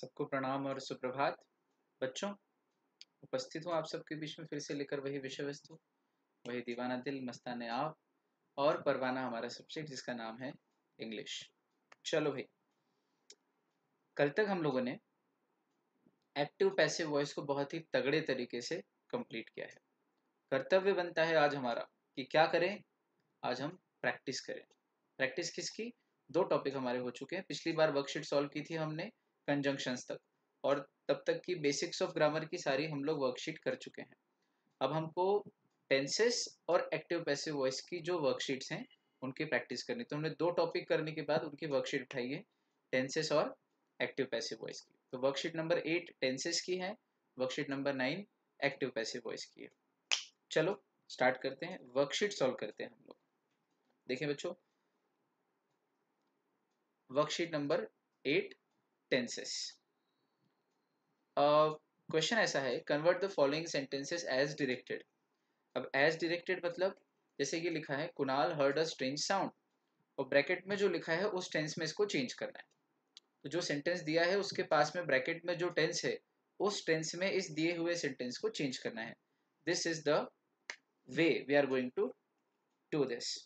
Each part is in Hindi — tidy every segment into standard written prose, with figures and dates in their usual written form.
सबको प्रणाम और सुप्रभात। बच्चों, उपस्थित हूँ आप सबके बीच में फिर से लेकर वही विषय वस्तु, वही दीवाना दिल मस्ताने आप और परवाना हमारा सब्जेक्ट जिसका नाम है इंग्लिश। चलो भाई, कल तक हम लोगों ने एक्टिव पैसिव वॉइस को बहुत ही तगड़े तरीके से कंप्लीट किया है। कर्तव्य बनता है आज हमारा कि क्या करें, आज हम प्रैक्टिस करें। प्रैक्टिस किसकी? दो टॉपिक हमारे हो चुके हैं। पिछली बार वर्कशीट सॉल्व की थी हमने कंजंक्शंस तक, और तब तक की बेसिक्स ऑफ ग्रामर की सारी हम लोग वर्कशीट कर चुके हैं। अब हमको टेंसेस और एक्टिव पैसिव वॉइस की जो वर्कशीट्स हैं उनकी प्रैक्टिस करनी। तो हमने दो टॉपिक करने के बाद उनकी वर्कशीट उठाई है, टेंसेस और एक्टिव पैसिव वॉइस की। तो वर्कशीट नंबर 8 टेंसेस की है, worksheet number 9 active passive voice की है। चलो स्टार्ट करते हैं, वर्कशीट सॉल्व करते हैं हम लोग। देखिए बच्चों, वर्कशीट नंबर 8 टेंसेस। क्वेश्चन ऐसा है, convert the following sentences as directed. अब एज डायरेक्टेड मतलब जैसे कि लिखा है Kunal heard a strange sound, और ब्रैकेट में जो लिखा है उस टेंस में इसको चेंज करना है। तो जो सेंटेंस दिया है उसके पास में ब्रैकेट में जो टेंस है उस टेंस में इस दिए हुए सेंटेंस को चेंज करना है। This is the way we are going to do this.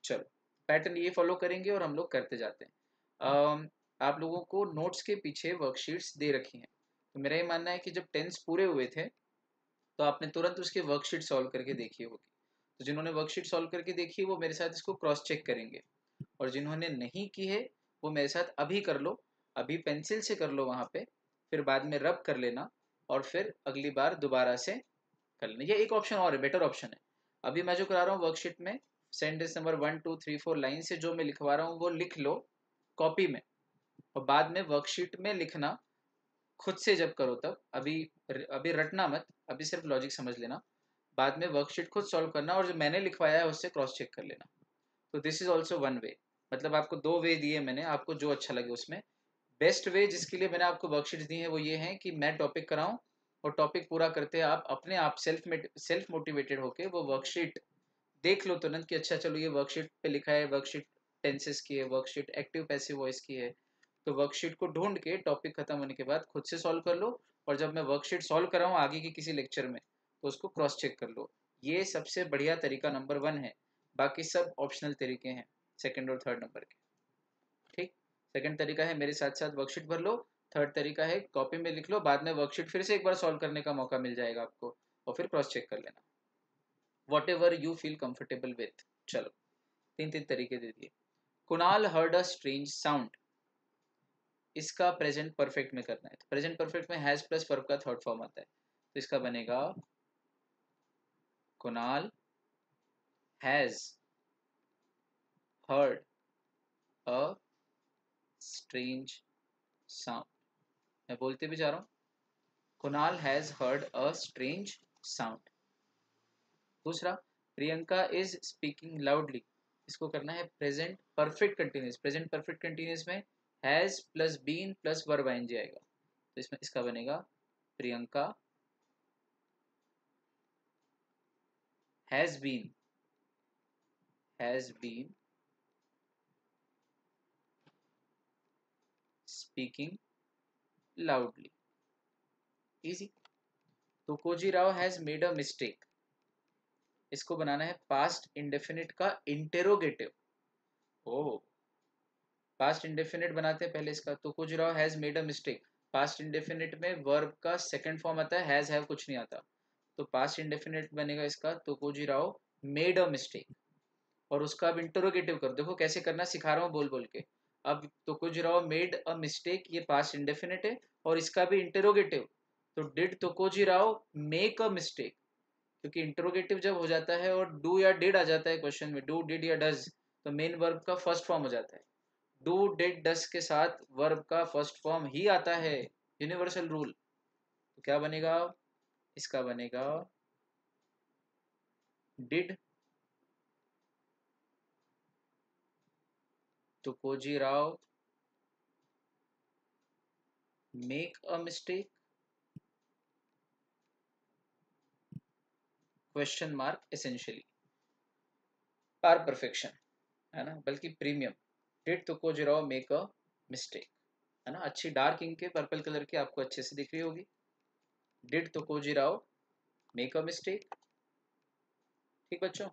चलो पैटर्न ये फॉलो करेंगे और हम लोग करते जाते हैं। आप लोगों को नोट्स के पीछे वर्कशीट्स दे रखी हैं। तो मेरा ये मानना है कि जब टेंस पूरे हुए थे तो आपने तुरंत उसकी वर्कशीट सॉल्व करके देखी होगी। तो जिन्होंने वर्कशीट सॉल्व करके देखी है वो मेरे साथ इसको क्रॉस चेक करेंगे, और जिन्होंने नहीं की है वो मेरे साथ अभी कर लो, अभी पेंसिल से कर लो वहाँ पे, फिर बाद में रब कर लेना, और फिर अगली बार दोबारा से कर लेना। ये एक ऑप्शन और है, बेटर ऑप्शन है। अभी मैं जो करा रहा हूँ वर्कशीट में सेंटेंस नंबर 1 2 3 4 लाइन से जो मैं लिखवा रहा हूँ वो लिख लो कॉपी में, और बाद में वर्कशीट में लिखना खुद से जब करो तब। अभी अभी रटना मत, अभी सिर्फ लॉजिक समझ लेना, बाद में वर्कशीट खुद सॉल्व करना और जो मैंने लिखवाया है उससे क्रॉस चेक कर लेना। तो this is also one way. मतलब आपको दो वे दिए मैंने, आपको जो अच्छा लगे उसमें। बेस्ट वे जिसके लिए मैंने आपको वर्कशीट दी है वो ये है कि मैं टॉपिक कराऊं और टॉपिक पूरा करते हैं आप अपने आप सेल्फ मोटिवेटेड होके वो वर्कशीट देख लो तुरंत कि अच्छा चलो ये वर्कशीट पे लिखा है, वर्कशीट टेंसेस की है, वर्कशीट एक्टिव पैसिव वॉइस की है। तो वर्कशीट को ढूंढ के टॉपिक खत्म होने के बाद खुद से सॉल्व कर लो, और जब मैं वर्कशीट सॉल्व कराऊँ आगे की किसी लेक्चर में तो उसको क्रॉस चेक कर लो। ये सबसे बढ़िया तरीका नंबर 1 है। बाकी सब ऑप्शनल तरीके हैं सेकंड और थर्ड नंबर के। ठीक, सेकंड तरीका है मेरे साथ साथ वर्कशीट भर लो, थर्ड तरीका है कॉपी में लिख लो, बाद में वर्कशीट फिर से एक बार सॉल्व करने का मौका मिल जाएगा आपको, और फिर क्रॉस चेक कर लेना। What ever you feel comfortable with. चलो तीन तीन तरीके दे दिए। Kunal heard a strange sound, इसका प्रेजेंट परफेक्ट में करना है। तो प्रेजेंट परफेक्ट में हैज प्लस वर्ब का थर्ड फॉर्म आता है, तो इसका बनेगा Kunal has heard a strange sound. मैं बोलते भी जा रहा हूँ, Kunal has heard a strange sound. दूसरा, प्रियंका इज स्पीकिंग लाउडली, इसको करना है present perfect continuous. Present perfect continuous में has plus been plus verb आएंगे आएगा, तो इसमें इसका बनेगा Priyanka has been speaking loudly. Easy. तो कोजी Rao has made a mistake, इसको बनाना है पास्ट इंडेफिनिट का इंटेरोगेटिव। ओ, पास्ट इंडेफिनिट बनाते हैं पहले इसका। तो कुछ Rao has made a mistake, past indefinite में वर्ब का सेकंड फॉर्म आता है, हैज हैव कुछ नहीं आता, तो पास्ट इंडेफिनिट बनेगा इसका तो कुछ राव मेड अ मिस्टेक। और उसका अब इंटरोगेटिव कर, देखो कैसे करना सिखा रहा हूँ बोल बोल के। अब तो कुछ राव मेड अ मिस्टेक, ये पास्ट इंडेफिनिट है और इसका भी इंटरोगेटिव। तो did Tukoji Rao make a mistake, क्योंकि इंटरोगेटिव जब हो जाता है और डू या डिड आ जाता है क्वेश्चन में, डू डिड या डज, तो मेन वर्ब का फर्स्ट फॉर्म हो जाता है। डू डिड डस के साथ वर्ब का फर्स्ट फॉर्म ही आता है, यूनिवर्सल रूल। तो क्या बनेगा, इसका बनेगा did Tukoji Rao make a mistake question mark essentially. पार परफेक्शन है ना, बल्कि premium. Did Tukoji Rao make a mistake. है ना, अच्छी डार्क इंक के पर्पल कलर की आपको अच्छे से दिख रही होगी। Did Tukoji Rao make a mistake. ठीक बच्चों,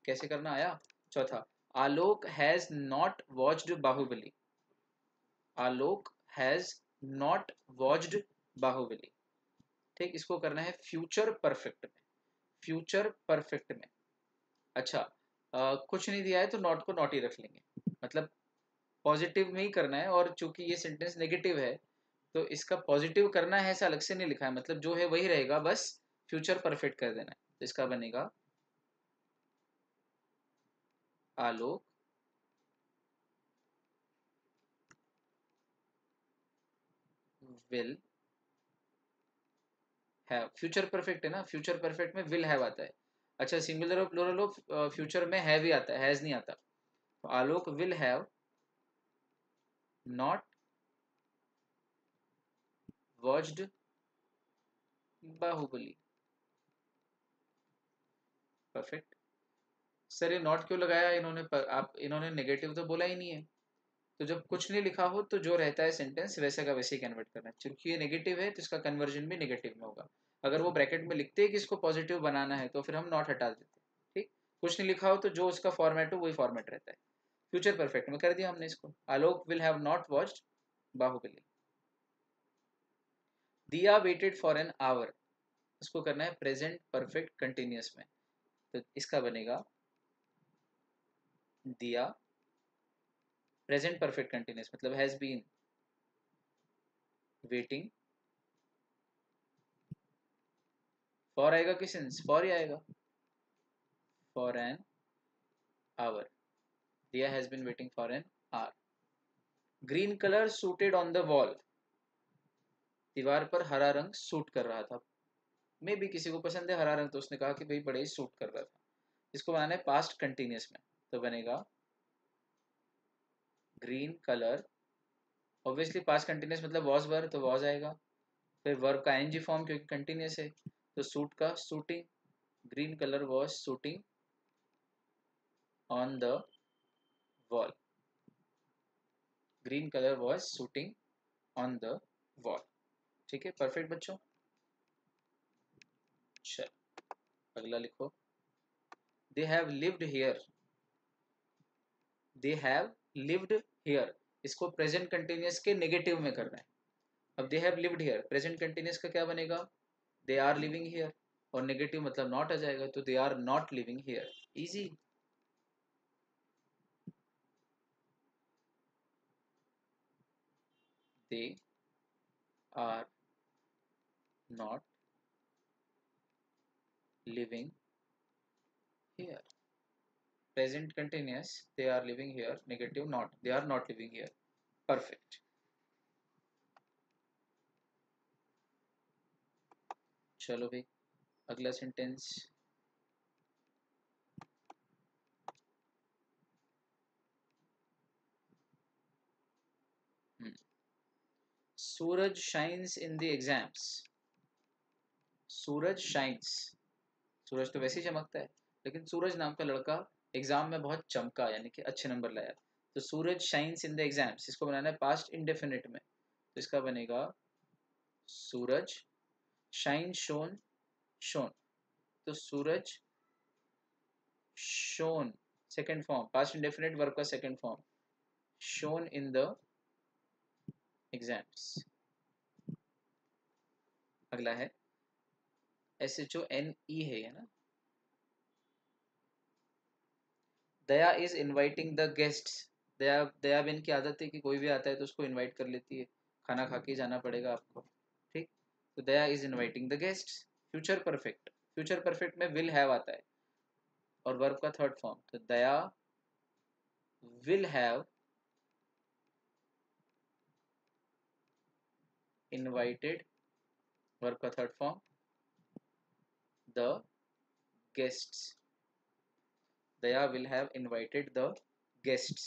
कैसे करना आया। चौथा, Alok has not watched Baahubali. Alok has not watched Baahubali. ठीक, इसको करना है फ्यूचर परफेक्ट में। फ्यूचर परफेक्ट में। अच्छा, कुछ नहीं दिया है तो नॉट को नॉट ही रख लेंगे, मतलब पॉजिटिव में ही करना है, और चूंकि ये सेंटेंस नेगेटिव है तो इसका पॉजिटिव करना है ऐसा अलग से नहीं लिखा है, मतलब जो है वही रहेगा, बस फ्यूचर परफेक्ट कर देना है। तो इसका बनेगा Alok will have. Future perfect है ना, फ्यूचर परफेक्ट में विल हैव आता है। अच्छा, सिंगुलर और प्लूरल ऑफ फ्यूचर में हैव ही आता है, हैज नहीं आता। तो Alok will have not watched Baahubali. Perfect. Sir ये नॉट क्यों लगाया इन्होंने आप इन्होंने नेगेटिव तो बोला ही नहीं है। तो जब कुछ नहीं लिखा हो तो जो रहता है सेंटेंस वैसे का वैसे ही कन्वर्ट करना है, क्योंकि ये नेगेटिव है तो इसका कन्वर्जन भी नेगेटिव में होगा। अगर वो ब्रैकेट में लिखते हैं कि इसको पॉजिटिव बनाना है तो फिर हम नॉट हटा देते। ठीक, कुछ नहीं लिखा हो तो जो उसका फॉर्मेट हो वही फॉर्मेट रहता है। फ्यूचर परफेक्ट में कर दिया हमने इसको, Alok will have not watched Baahubali. Diya waited for an our, इसको करना है प्रेजेंट परफेक्ट कंटिन्यूअस में। तो इसका बनेगा दिया प्रेजेंट परफेक्ट कंटिन्यूअस, मतलब हैज बीन वेटिंग फॉर आएगा कि सिंस, फॉर ही आएगा, for an hour. Diya has been waiting for an hour. Green colour suited on the wall, दीवार पर हरा रंग सूट कर रहा था। मे भी किसी को पसंद है हरा रंग तो उसने कहा कि भाई बड़े ही सूट कर रहा था। इसको बनाना है पास्ट कंटिन्यूअस में। तो बनेगा green colour, obviously past continuous मतलब वॉज वर तो वॉज आएगा, फिर वर्ब का एनजी फॉर्म क्योंकि कंटिन्यूअस है, तो सूट का suiting. Green colour was suiting on the wall. Green colour was suiting on the wall. ठीक है, परफेक्ट बच्चों। चल अगला लिखो, they have lived here. They have lived here, इसको प्रेजेंट कंटिन्यूअस के नेगेटिव में करना है। अब they have lived here, present continuous का क्या बनेगा, दे आर लिविंग हियर, और नेगेटिव मतलब नॉट आ जाएगा, तो they are not living here. Easy. They are not living here. Present continuous, they are living here, negative not, they are not living here. Perfect. चलो भाई अगला sentence. Suraj shines in the exams. Suraj shines, Suraj तो वैसे ही चमकता है, लेकिन सूरज नाम का लड़का एग्जाम में बहुत चमका, यानी कि अच्छे नंबर लाया। तो सूरज शाइन्स इन द एग्जाम्स, इसको बनाना है पास्ट इंडेफिनिट में। तो इसका बनेगा सूरज शाइन शोन शोन। तो Suraj shone, second form past indefinite verb का second form, shone in the exams. अगला है SHONE है ना। Daya is inviting the guests. Daya Daya ben की आदत है कि कोई भी आता है तो उसको इनवाइट कर लेती है, खाना खा के जाना पड़ेगा आपको। ठीक, तो Daya is inviting the guests. Future perfect, future perfect में विल हैव आता है और वर्ब का थर्ड फॉर्म, तो Daya will have invited, verb का third form, the guests. Daya will have invited the guests.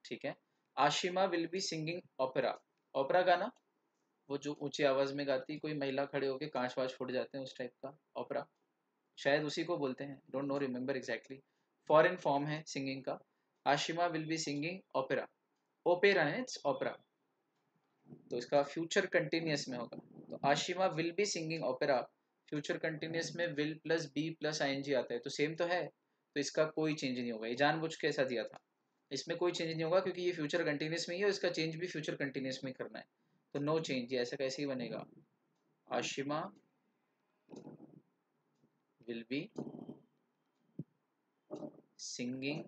ठीक है। Ashima will be singing opera. Opera गाना, वो जो ऊंची आवाज में गाती कोई महिला खड़े होके कांच वाच फूट जाते हैं, उस टाइप का ओपेरा, शायद उसी को बोलते हैं, don't know remember exactly. Foreign form है सिंगिंग का। Ashima will be singing opera. Opera है, इट्स ओपेरा। तो इसका फ्यूचर कंटिन्यूस में होगा। तो Ashima will be singing opera, future continuous में will plus be plus ING आता है, तो सेम तो है, तो इसका कोई चेंज नहीं होगा, ये जानबूझ के ऐसा दिया था। इसमें कोई चेंज नहीं होगा क्योंकि ये फ्यूचर कंटिन्यूस में ही है और इसका चेंज भी फ्यूचर कंटिन्यूस में करना है, तो नो चेंज, ये ऐसा कैसे ही बनेगा। Ashima will be singing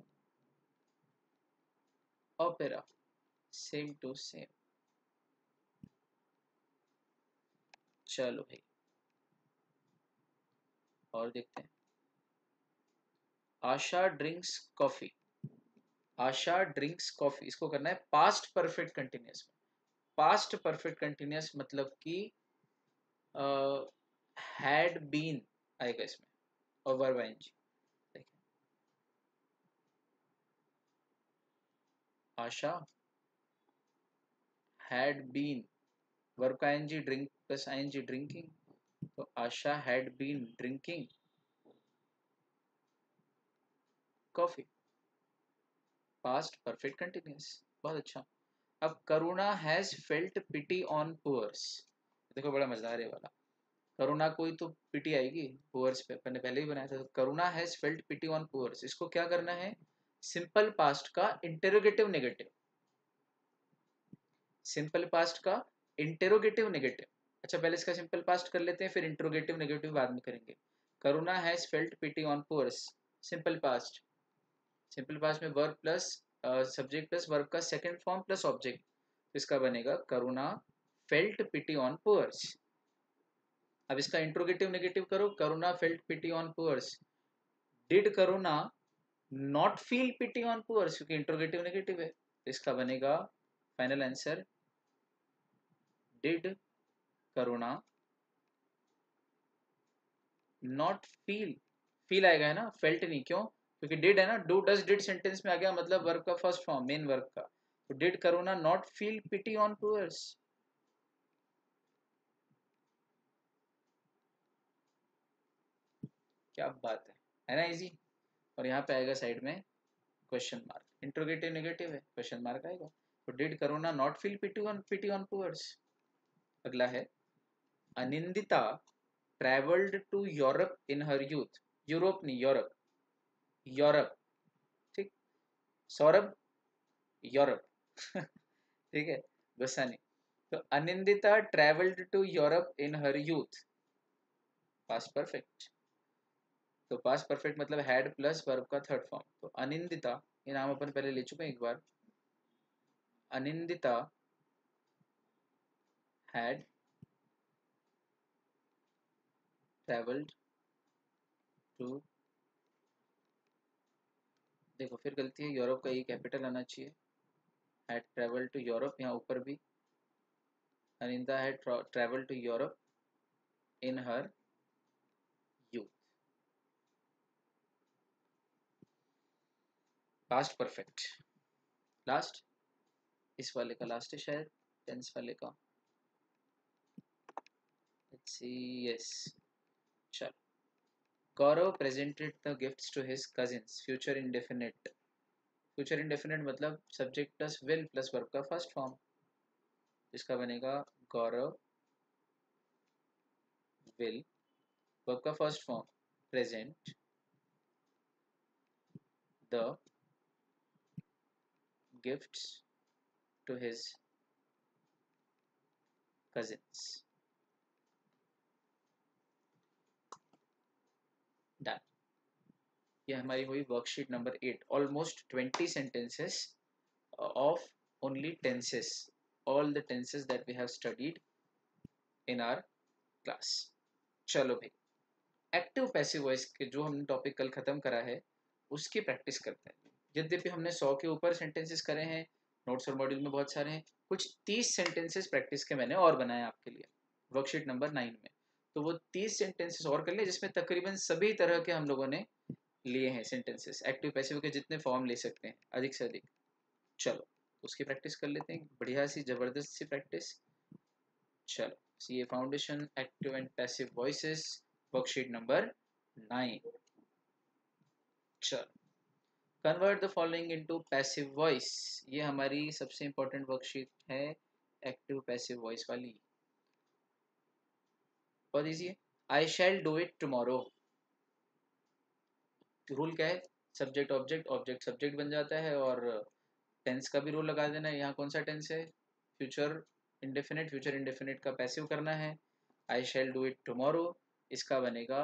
opera, same to same. चलो भाई और देखते हैं। Asha drinks coffee, Asha drinks coffee, इसको करना है पास्ट परफेक्ट कंटिन्यूस में। पास्ट परफेक्ट कंटिन्यूस मतलब कि हैड बीन आएगा इसमें और वर्ब आईएनजी। देखिए आशा हैड बीन, वर्ब का ING, drink plus ING drinking, तो Asha had been drinking coffee, past perfect continuous. बहुत अच्छा। अब Karuna has felt pity on poors, देखो बड़ा मजेदार है वाला। करुणा कोई तो पिटी आएगी पुअर्स पे, अपन ने पहले ही बनाया था। तो Karuna has felt pity on poors, इसको क्या करना है, सिंपल पास्ट का इंटेरोगेटिव नेगेटिव, सिंपल पास्ट का इंटेरोगेटिव नेगेटिव। अच्छा पहले इसका सिंपल पास्ट कर लेते हैं, फिर इंटेरोगेटिव नेगेटिव बाद में करेंगे। Karuna has felt pity on poors, simple past, simple past में verb plus subject plus verb का सेकंड फॉर्म प्लस ऑब्जेक्ट, इसका बनेगा Karuna felt pity on poors. अब इसका इंट्रोगेटिव नेगेटिव करो, Karuna felt pity on poors, did Karuna not feel pity on poors, क्योंकि इंट्रोगेटिव नेगेटिव है, तो इसका बनेगा final answer did Karuna not feel, feel आएगा है ना, फेल्ट नहीं, क्यों, क्योंकि डिड है ना, डू डज डिड सेंटेंस में आ गया, मतलब वर्ब का फर्स्ट फॉर्म मेन वर्ब का, तो did Karuna not feel pity on poors. क्या बात है ना, इजी। और यहाँ पे आएगा साइड में क्वेश्चन मार्क, इंट्रोगेटिव नेगेटिव है, क्वेश्चन मार्क आएगा, तो did Karuna not feel pity on poors. अगला है Anindita travelled to Europe in her youth, Europe नहीं यूरोप, यूरोप, ठीक, सौरभ यूरोप ठीक है, गुस्सा नहीं। तो Anindita travelled to Europe in her youth, past perfect, तो पास्ट परफेक्ट मतलब हैड प्लस वर्ब का थर्ड फॉर्म, तो अनिंदिता, ये नाम अपन पहले ले चुके हैं एक बार, अनिंदिता हैड ट्रेवल्ड टू, देखो फिर गलती है, यूरोप का ई कैपिटल आना चाहिए, हैड ट्रेवल टू यूरोप, यहाँ ऊपर भी Aninda had travel to Europe in her youth, past perfect. Last, इस वाले का लास्ट है शायद, टेंस वाले का, लेट्स सी, यस, चल, Gaurav presented the gifts to his cousins, future indefinite, future indefinite मतलब subject plus will plus verb का फर्स्ट फॉर्म, जिसका बनेगा गौरव विल, वर्ब का first form present the gifts to his cousins, done. ये हमारी हुई worksheet number 8, almost 20 sentences of only tenses, all the tenses that we have studied in our class। चलो भाई, एक्टिव पैसिव वॉइस के जो हमने टॉपिक कल खत्म करा है उसकी प्रैक्टिस करते हैं। यद्यपि हमने 100 के ऊपर सेंटेंसेस करे हैं, नोट्स और मॉड्यूल में बहुत सारे हैं, कुछ 30 सेंटेंसेस प्रैक्टिस के मैंने और बनाए आपके लिए वर्कशीट नंबर 9 में, तो वो 30 सेंटेंसेस और कर लिए, जिसमें तकरीबन सभी तरह के हम लोगों ने लिए हैं सेंटेंसेस, एक्टिव पैसिव के जितने फॉर्म ले सकते हैं अधिक से अधिक। चलो उसकी प्रैक्टिस कर लेते हैं, बढ़िया सी जबरदस्त सी प्रैक्टिस। चलो C A foundation active and passive voices, worksheet number 9। चलो, convert the following into passive voice, ये हमारी सबसे इंपॉर्टेंट वर्कशीट है, एक्टिव पैसिव वॉइस वाली, बहुत ईजी है। I shall do it tomorrow, rule क्या है, सब्जेक्ट ऑब्जेक्ट, ऑब्जेक्ट सब्जेक्ट बन जाता है, और टेंस का भी रूल लगा देना है। यहाँ कौन सा टेंस है, फ्यूचर इंडेफिनिट, फ्यूचर इंडेफिनिट का पैसिव करना है। I shall do it tomorrow, इसका बनेगा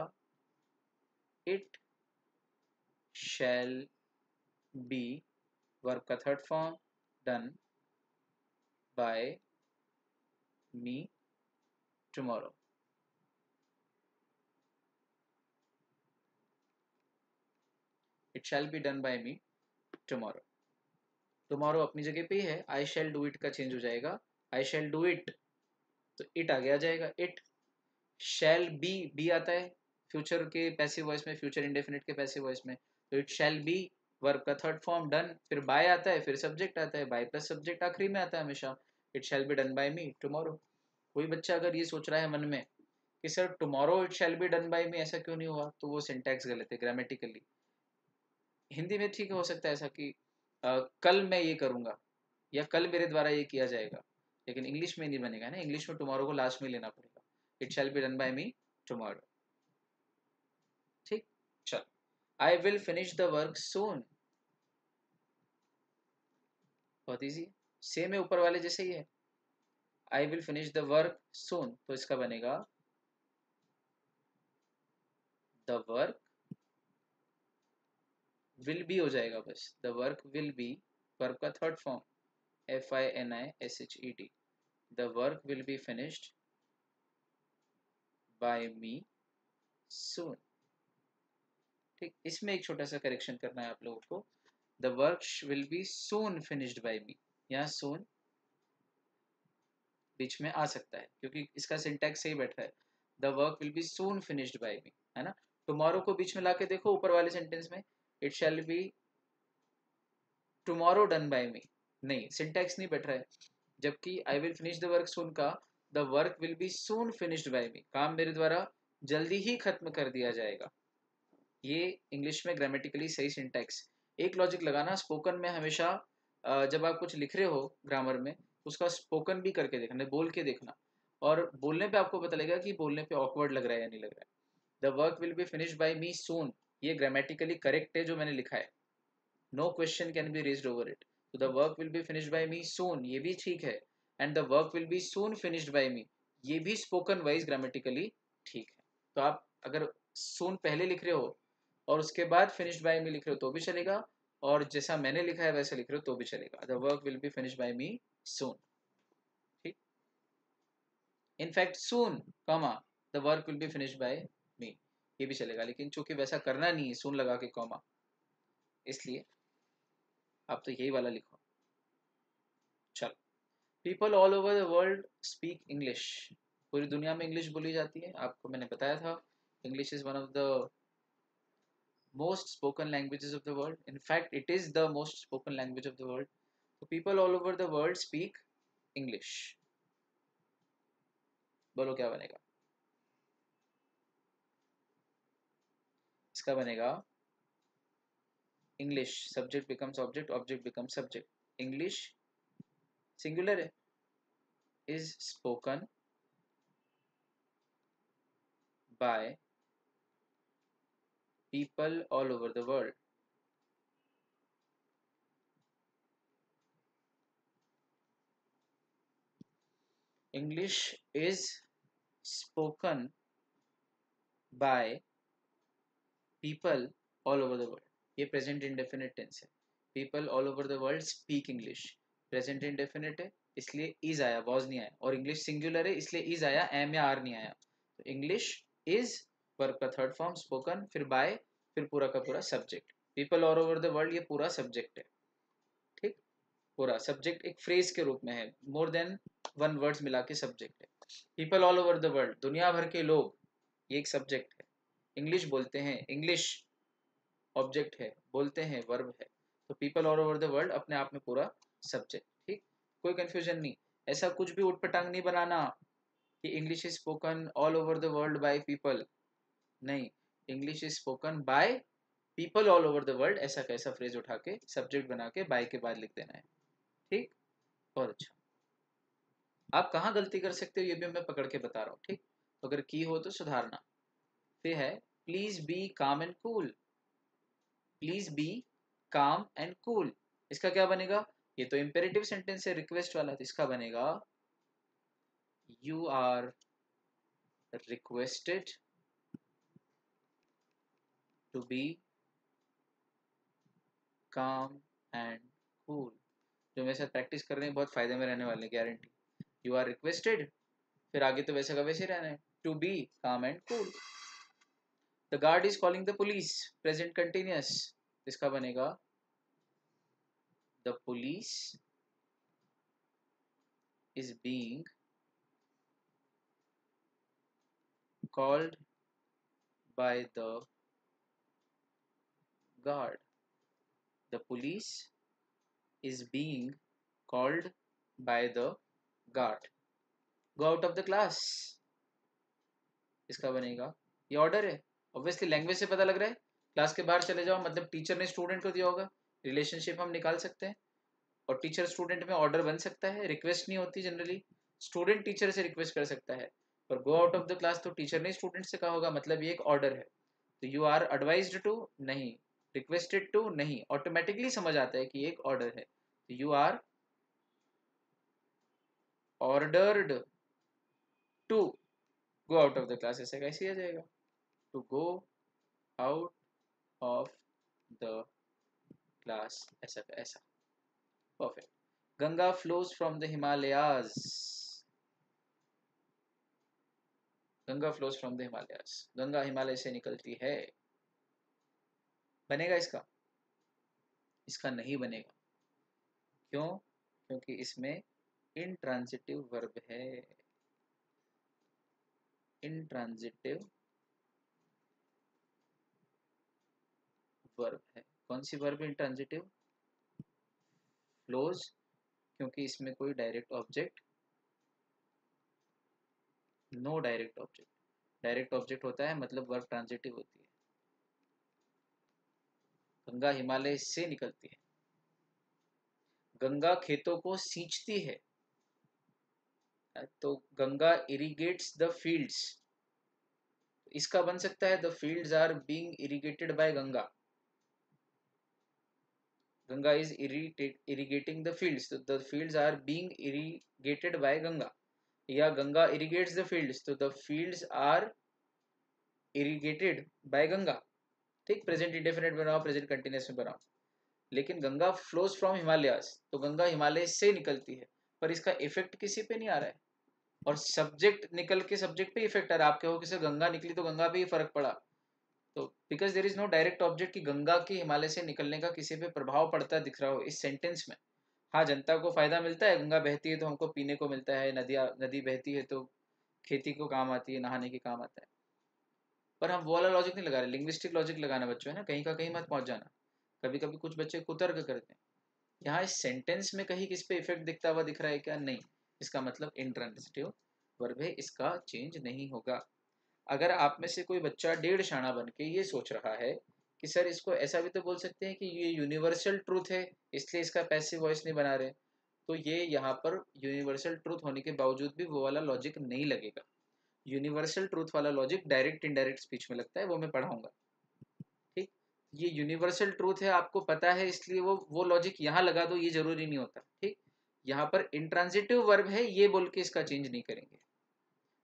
इट शैल बी, वर्ब का third form, done by me tomorrow. It shall be done by me tomorrow. Tomorrow अपनी जगह पे ही है, आई शैल डू इट का चेंज हो जाएगा, आई शैल डू इट, तो इट आगे आ जाएगा। इट शैल बी, बी आता है फ्यूचर के पैसिव वॉइस में, फ्यूचर इंडेफिनिट के पैसिव वॉइस में, तो इट शैल बी, वर्ब का थर्ड फॉर्म डन, फिर बाय आता है, फिर सब्जेक्ट आता है, बाय प्लस सब्जेक्ट आखिरी में आता है हमेशा। It shall be done by me tomorrow. कोई बच्चा अगर ये सोच रहा है मन में कि sir tomorrow it shall be done by me ऐसा क्यों नहीं हुआ, तो वो सिंटैक्स गलत है ग्रामेटिकली। हिंदी में ठीक हो सकता है ऐसा कि कल मैं ये करूँगा, या कल मेरे द्वारा ये किया जाएगा, लेकिन इंग्लिश में नहीं बनेगा ना, इंग्लिश में टुमारो को लास्ट में लेना पड़ेगा। It shall be done by me tomorrow. ठीक, चल। I will finish the work soon, बहुत ईजी, सेम है ऊपर वाले जैसे ही है। I will finish the work soon, तो इसका बनेगा द वर्क विल बी हो जाएगा बस, the work will be, work का third form FINISHED, the work will be finished by me soon. ठीक, इसमें एक छोटा सा करेक्शन करना है आप लोगों को, the work will be soon finished by me, यहाँ सून बीच में आ सकता है क्योंकि इसका सिंटैक्स सही बैठ रहा है, the work will be soon finished by me, है ना। टुमारो को बीच में लाके देखो ऊपर वाले सेंटेंस में, it shall be tomorrow done by me, नहीं सिंटैक्स नहीं बैठ रहा है। जबकि I will finish the work soon का, the work will be soon finished by me, काम मेरे द्वारा जल्दी ही खत्म कर दिया जाएगा। ये इंग्लिश में ग्रामेटिकली सही सिंटैक्स। एक लॉजिक लगाना, स्पोकन में हमेशा जब आप कुछ लिख रहे हो ग्रामर में, उसका स्पोकन भी करके देखना, बोल के देखना, और बोलने पे आपको पता लगेगा कि बोलने पे ऑकवर्ड लग रहा है या नहीं लग रहा है। The work will be finish by me soon, ये ग्रामेटिकली करेक्ट है जो मैंने लिखा है, no question can be raised over it. तो the work will be finished by me soon, ये भी ठीक है, and the work will be soon finished by me, ये भी स्पोकन वाइज ग्रामेटिकली ठीक है। तो आप अगर सून पहले लिख रहे हो और उसके बाद फिनिश्ड बाय मी लिख रहे हो तो भी चलेगा, और जैसा मैंने लिखा है वैसे लिख रहे हो तो भी चलेगा, the work will be finished by me soon. ठीक, in fact soon comma the work will be finished by me, ये भी चलेगा, लेकिन चूंकि वैसा करना नहीं है सून लगा के कॉमा, इसलिए आप तो यही वाला लिखो। चलो, people all over the world speak English, पूरी दुनिया में इंग्लिश बोली जाती है, आपको मैंने बताया था। English is one of the most spoken languages of the world. In fact, it is the most spoken language of the world. So people all over the world speak English. बोलो क्या बनेगा, इसका बनेगा English, subject becomes object, object becomes subject, English singular है, is spoken by people all over the world. English is spoken by people all over the world, ये प्रेजेंट इंडेफिनिट टेंस है, people all over the world speak English, present indefinite है इसलिए इज आया, वॉज नहीं आया, और इंग्लिश सिंगुलर है इसलिए इज आया, एम या आर नहीं आया। तो इंग्लिश इज वर्ब का थर्ड फॉर्म, स्पोकन, फिर बाय, फिर पूरा का पूरा subject, people all over the world ये पूरा सब्जेक्ट है। ठीक, पूरा सब्जेक्ट एक फ्रेज के रूप में है, मोर देन वन वर्ड्स मिला के सब्जेक्ट है। People all over the world, दुनिया भर के लोग, ये एक सब्जेक्ट है। इंग्लिश बोलते हैं, इंग्लिश ऑब्जेक्ट है, बोलते हैं वर्ब है, तो people all over the world अपने आप में पूरा सब्जेक्ट। ठीक, कोई कंफ्यूजन नहीं, ऐसा कुछ भी उटपटांग नहीं बनाना कि English is spoken all over the world by people, नहीं, English is spoken by people all over the world, ऐसा कैसा फ्रेज उठा के सब्जेक्ट बना के बाय के बाद लिख देना है। ठीक, बहुत अच्छा। आप कहाँ गलती कर सकते हो ये भी मैं पकड़ के बता रहा हूँ, ठीक। तो अगर की हो तो सुधारना। फिर है please be calm and cool. Please be calm and cool, इसका क्या बनेगा? ये तो इंपेरेटिव सेंटेंस है रिक्वेस्ट वाला, तो इसका बनेगा you are requested to be calm and cool. जो मेरे साथ प्रैक्टिस कर रहे हैं बहुत फायदे में रहने वाले, गारंटी। यू आर रिक्वेस्टेड, फिर आगे तो वैसे का वैसे ही रहना है, to be calm and cool. The guard is calling the police, present continuous, इसका बनेगा the police is being called by the guard. The police is being called by the guard. Go out of the class, इसका बनेगा, ये ऑर्डर है। ऑब्वियसली लैंग्वेज से पता लग रहा है, क्लास के बाहर चले जाओ मतलब टीचर ने स्टूडेंट को दिया होगा, रिलेशनशिप हम निकाल सकते हैं। और टीचर स्टूडेंट में ऑर्डर बन सकता है, रिक्वेस्ट नहीं होती जनरली, स्टूडेंट टीचर से रिक्वेस्ट कर सकता है। पर go out of the class तो टीचर ने स्टूडेंट से कहा होगा, मतलब ये एक ऑर्डर है। तो यू आर एडवाइज्ड टू नहीं, रिक्वेस्टेड टू नहीं, ऑटोमेटिकली समझ आता है कि ये एक ऑर्डर है। तो you are ordered to go out of the class, ऐसे कैसे आ जाएगा? To go out of the class, ऐसा ऐसा। Perfect. Ganga flows from the Himalayas, Ganga flows from the Himalayas, Ganga Himalaya से निकलती है। बनेगा इसका? इसका नहीं बनेगा। क्यों? क्योंकि इसमें इंट्रांजिटिव वर्ब है। इंट्रांजिटिव वर्ब है। कौन सी वर्ब इंट्रांजिटिव? फ्लोज, क्योंकि इसमें कोई direct object, no direct object. Direct object होता है मतलब वर्ब ट्रांजिटिव होती है। गंगा हिमालय से निकलती है। गंगा खेतों को सींचती है, तो गंगा इरिगेट्स द फील्ड्स, इसका बन सकता है the fields are being irrigated by Ganga. Ganga is irrigating the fields, तो the fields are being irrigated by Ganga. या गंगा इरिगेट्स द फील्ड्स, तो the fields are irrigated by Ganga. ठीक, प्रेजेंट इंडेफिनिट बनाओ, प्रेजेंट कंटिन्यूअस में बनाओ। लेकिन गंगा फ्लोज फ्रॉम हिमालयास, तो गंगा हिमालय से निकलती है, पर इसका इफेक्ट किसी पे नहीं आ रहा है। और सब्जेक्ट निकल के सब्जेक्ट पे इफेक्ट आ रहा है। आप कहो कि सर गंगा निकली तो गंगा पे ही फर्क पड़ा, तो because there is no direct object कि गंगा के हिमालय से निकलने का किसी पे प्रभाव पड़ता दिख रहा हो इस सेंटेंस में। हाँ, जनता को फायदा मिलता है, गंगा बहती है तो हमको पीने को मिलता है, नदियाँ नदी बहती है तो खेती को काम आती है, नहाने के काम आता है। पर हम वो वाला लॉजिक नहीं लगा रहे, लिंग्विस्टिक लॉजिक लगाना बच्चों है ना, कहीं का कहीं मत पहुंच जाना। कभी कभी कुछ बच्चे कुतर्क करते हैं, यहाँ इस सेंटेंस में कहीं किस पे इफेक्ट दिखता हुआ दिख रहा है क्या? नहीं, इसका मतलब इंट्रांजिटिव वर्ब है, इसका चेंज नहीं होगा। अगर आप में से कोई बच्चा डेढ़ शाना बन के ये सोच रहा है कि सर इसको ऐसा भी तो बोल सकते हैं कि ये यूनिवर्सल ट्रूथ है इसलिए इसका पैसिव वॉइस नहीं बना रहे, तो ये यहाँ पर यूनिवर्सल ट्रूथ होने के बावजूद भी वो वाला लॉजिक नहीं लगेगा। यूनिवर्सल ट्रूथ वाला लॉजिक डायरेक्ट इनडायरेक्ट स्पीच में लगता है, वो मैं पढ़ाऊंगा। ठीक, ये यूनिवर्सल ट्रूथ है आपको पता है, इसलिए वो लॉजिक यहाँ लगा दो, ये जरूरी नहीं होता। ठीक, यहाँ पर इंट्रांजिटिव वर्ब है ये बोल के इसका चेंज नहीं करेंगे,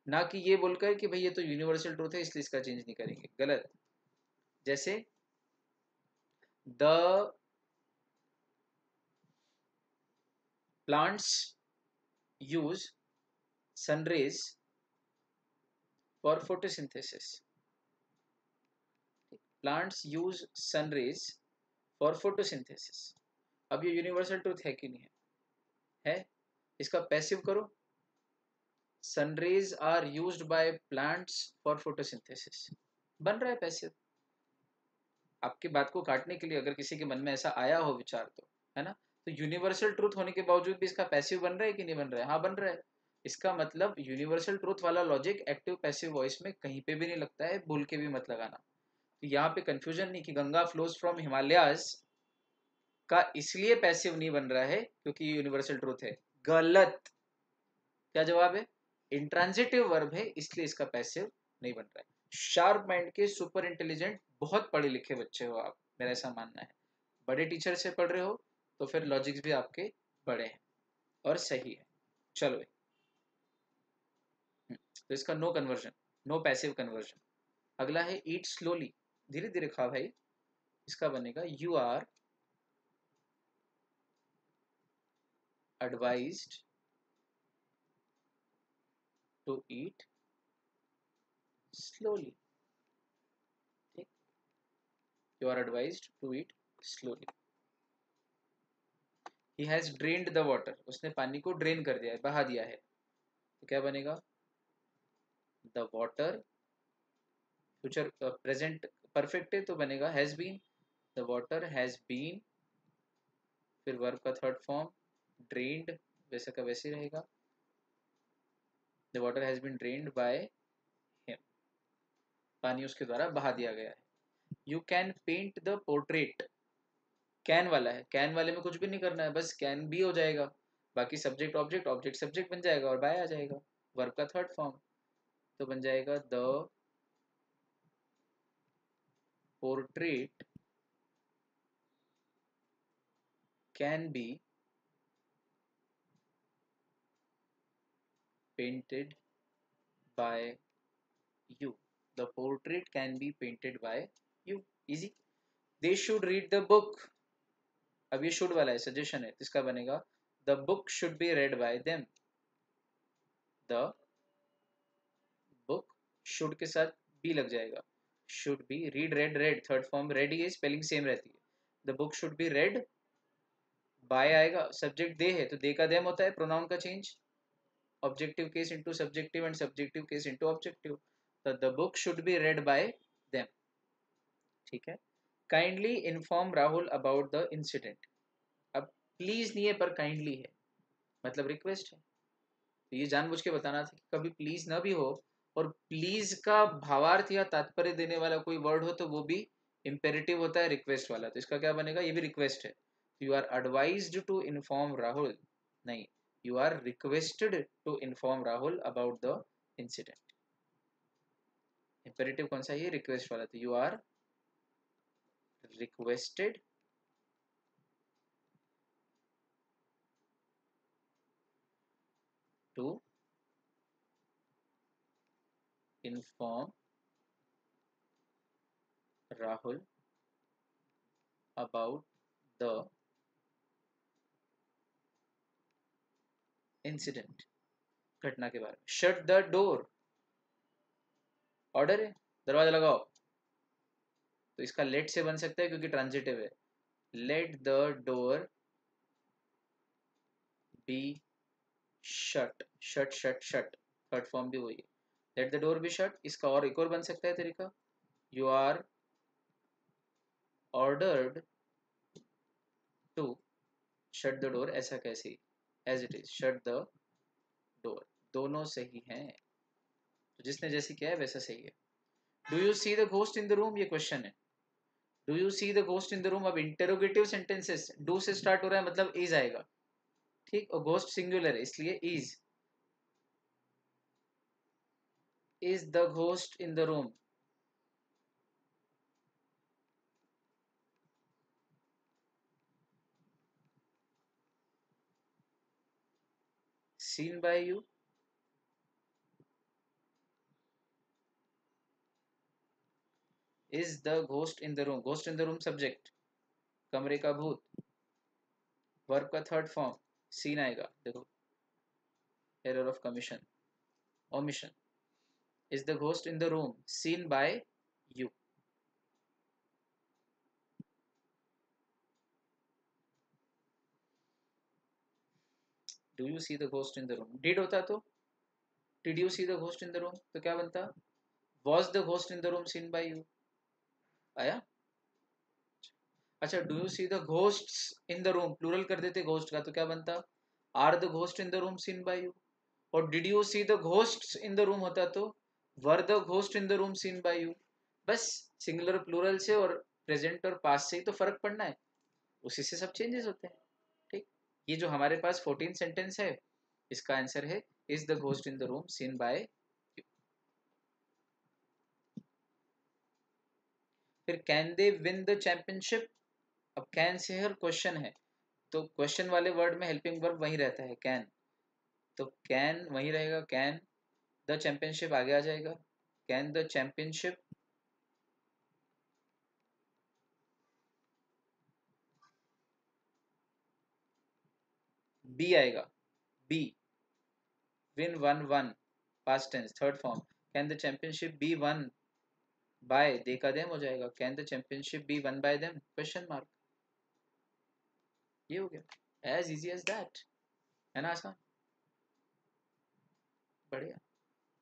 ना कि ये बोलकर कि भाई ये तो यूनिवर्सल ट्रूथ है इसलिए इसका चेंज नहीं करेंगे, गलत। जैसे the plants use sun rays for photosynthesis. Plants use sun rays for photosynthesis. अब ये यूनिवर्सल ट्रूथ है कि नहीं है? इसका पैसिव करो, sunrays are used by plants for photosynthesis, बन रहा है पैसिव। आपकी बात को काटने के लिए अगर किसी के मन में ऐसा आया हो विचार तो, है ना, तो यूनिवर्सल ट्रूथ होने के बावजूद भी इसका पैसिव बन रहा है कि नहीं बन रहा है? हाँ बन रहा है। इसका मतलब यूनिवर्सल ट्रूथ वाला लॉजिक एक्टिव पैसिव वॉइस में कहीं पे भी नहीं लगता है, भूल के भी मत लगाना। तो यहाँ पे कंफ्यूजन नहीं कि गंगा फ्लोज फ्रॉम हिमालयाज का इसलिए पैसिव नहीं बन रहा है क्योंकि यूनिवर्सल ट्रूथ है, गलत। क्या जवाब है? इंट्रांजिटिव वर्ब है, इसलिए इसका पैसिव नहीं बन रहा है। शार्प माइंड के, सुपर इंटेलिजेंट, बहुत पढ़े लिखे बच्चे हो आप, मेरा ऐसा मानना है। बड़े टीचर से पढ़ रहे हो तो फिर लॉजिक्स भी आपके बड़े हैं और सही है। चलो भाई, तो इसका no conversion, no passive conversion. अगला है ईट स्लोली, धीरे धीरे खा भाई। इसका बनेगा you are advised to eat slowly. ठीक, you are advised to eat slowly. He has drained the water, उसने पानी को ड्रेन कर दिया है, बहा दिया है। तो क्या बनेगा? The water, future present perfect है तो बनेगा has been. The water has been, फिर वर्ब का थर्ड फॉर्म ड्रेन्ड, वैसा का वैसे ही रहेगा। The water has been drained by him, पानी उसके द्वारा बहा दिया गया है। You can paint the portrait, can वाला है, कैन वाले में कुछ भी नहीं करना है, बस कैन भी हो जाएगा, बाकी सब्जेक्ट ऑब्जेक्ट, ऑब्जेक्ट सब्जेक्ट बन जाएगा और बाय आ जाएगा। वर्ब का थर्ड फॉर्म तो बन जाएगा the portrait can be painted bye you, the portrait can be painted by you, easy। they should read the book, अब ये should वाला है, सजेशन है, तो इसका बनेगा the book should be read by them। the book should के साथ be लग जाएगा, should be, read read read third form, read ही है, स्पेलिंग सेम रहती है। the book should be read by आएगा, सब्जेक्ट दे है तो दे का them होता है, प्रोनाउन का change, objective case into subjective and subjective case into objective, तो the book should be read by them। ठीक है। Kindly inform Rahul about the incident, अब प्लीज नहीं है पर काइंडली है, मतलब रिक्वेस्ट है, तो ये जानबूझ के बताना था कि कभी प्लीज ना भी हो, और प्लीज का भावार्थ या तात्पर्य देने वाला कोई वर्ड हो तो वो भी इम्पेरेटिव होता है, रिक्वेस्ट वाला, तो इसका क्या बनेगा? ये भी रिक्वेस्ट है। You are advised to inform Rahul, नहीं, you are requested to inform Rahul about the incident. Imperative कौन सा? ये रिक्वेस्ट वाला, तो you are requested to inform Rahul about the incident, घटना के बारे में। शट द डोर, ऑर्डर है, दरवाजा लगाओ, तो इसका लेट से बन सकता है क्योंकि ट्रांजिटिव है। Let the door be shut, shut shut shut, third form भी वही है, let the door be shut. इसका और एक और बन सकता है तरीका, you are ordered to shut the door, ऐसा कैसे, as it is, shut the door, दोनों सही हैं, तो जिसने जैसे किया है वैसा सही है। Do you see the ghost in the room, ये क्वेश्चन है। Do you see the ghost in the room, अब इंटेरोगेटिव सेंटेंसेस डू से स्टार्ट हो रहा है मतलब इज आएगा, ठीक, और घोस्ट सिंगुलर है इसलिए is the ghost in the room. Seen by you, is the ghost in the room, ghost in the room subject, कमरे का भूत, वर्ब का थर्ड फॉर्म, सीन आएगा, देखो, error of commission, omission, is the ghost in the room seen by you. Do you see the ghost in the room, did होता तो did you see the ghost in the room, तो क्या बनता? Was the ghost in the room seen by you, आया। अच्छा, do you see the ghosts in the room, plural कर देते घोस्ट का तो क्या बनता? Are the ghost in the room seen by you. और did you see the ghosts in the room होता तो were the ghost in the room seen by you. बस सिंगुलर प्लूरल से और प्रेजेंट और पास्ट से ही तो फर्क पड़ना है, उसी से सब चेंजेस होते हैं। ठीक, ये जो हमारे पास 14 सेंटेंस है, इसका आंसर है is the ghost in the room seen by you. फिर can they win the championship. अब कैन से हर क्वेश्चन है, तो क्वेश्चन वाले वर्ड में हेल्पिंग वर्ब वही रहता है कैन, तो कैन वही रहेगा, कैन द चैंपियनशिप आगे आ जाएगा, कैन द चैंपियनशिप बी आएगा, be win won won past tense third form, can the championship be won by they का देम हो जाएगा, can the championship be won by them question mark. ये हो गया, एज इजी एज दैट, है ना आसान, बढ़िया।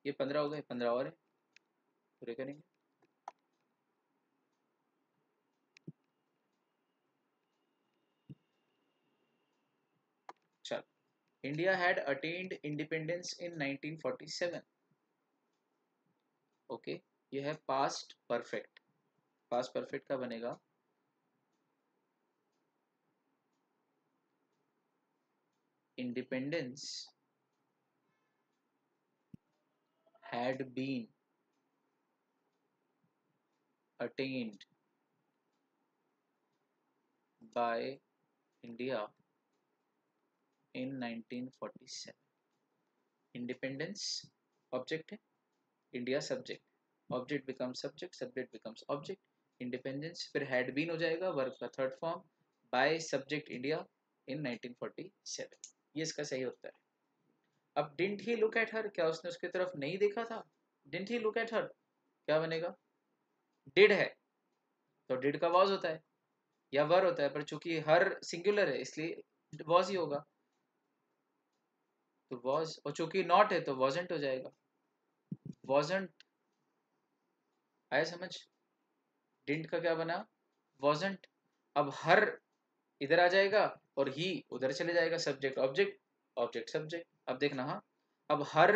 ये 15 हो गए, 15 और है, पूरे करेंगे। चल, India had attend independence in 1947। Okay, ये है पास्ट परफेक्ट, पास्ट परफेक्ट का बनेगा independence had been attained by India in 1947। Independence object है, India subject, object become subject, subject becomes object, independence फिर हैड बीन हो जाएगा वर्ब का third form, by subject India in 1947। ये इसका सही उत्तर है। अब didn't he look at her, क्या उसने उसकी तरफ नहीं देखा था, didn't he look at her क्या बनेगा, डिड है तो डिड का वॉज होता है या वर होता है, पर चूंकि हर सिंगुलर है इसलिए वॉज ही होगा, तो वॉज, और चूंकि नॉट है तो वॉजेंट हो जाएगा, वॉजेंट। आया समझ, डिडंट का क्या बना, वॉजेंट। अब हर इधर आ जाएगा और ही उधर चले जाएगा, सब्जेक्ट ऑब्जेक्ट, ऑब्जेक्ट सब्जेक्ट। अब देखना, हाँ अब हर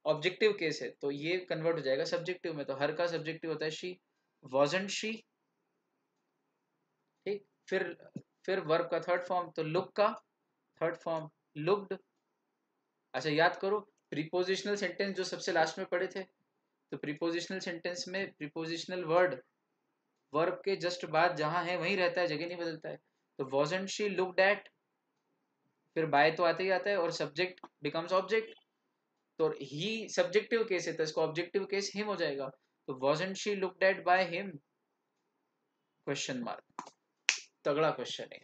ऑब्जेक्टिव केस है तो ये कन्वर्ट हो जाएगा सब्जेक्टिव में, तो हर का सब्जेक्टिव होता है शी, वॉजेंट शी। ठीक, फिर वर्ब का थर्ड फॉर्म, तो लुक का थर्ड फॉर्म लुक्ड। अच्छा याद करो, प्रीपोजिशनल सेंटेंस जो सबसे लास्ट में पढ़े थे, तो प्रीपोजिशनल सेंटेंस में प्रीपोजिशनल वर्ड वर्ब के जस्ट बाद जहां है वहीं रहता है, जगह नहीं बदलता है, तो वॉजेंट शी लुक्ड एट, फिर बाय तो आते ही आता है और सब्जेक्ट बिकम्स ऑब्जेक्ट, तो ही सब्जेक्टिव केस है तो इसको ऑब्जेक्टिव केस हिम हो जाएगा, तो wasn't she looked at by him question mark. तगड़ा क्वेश्चन है,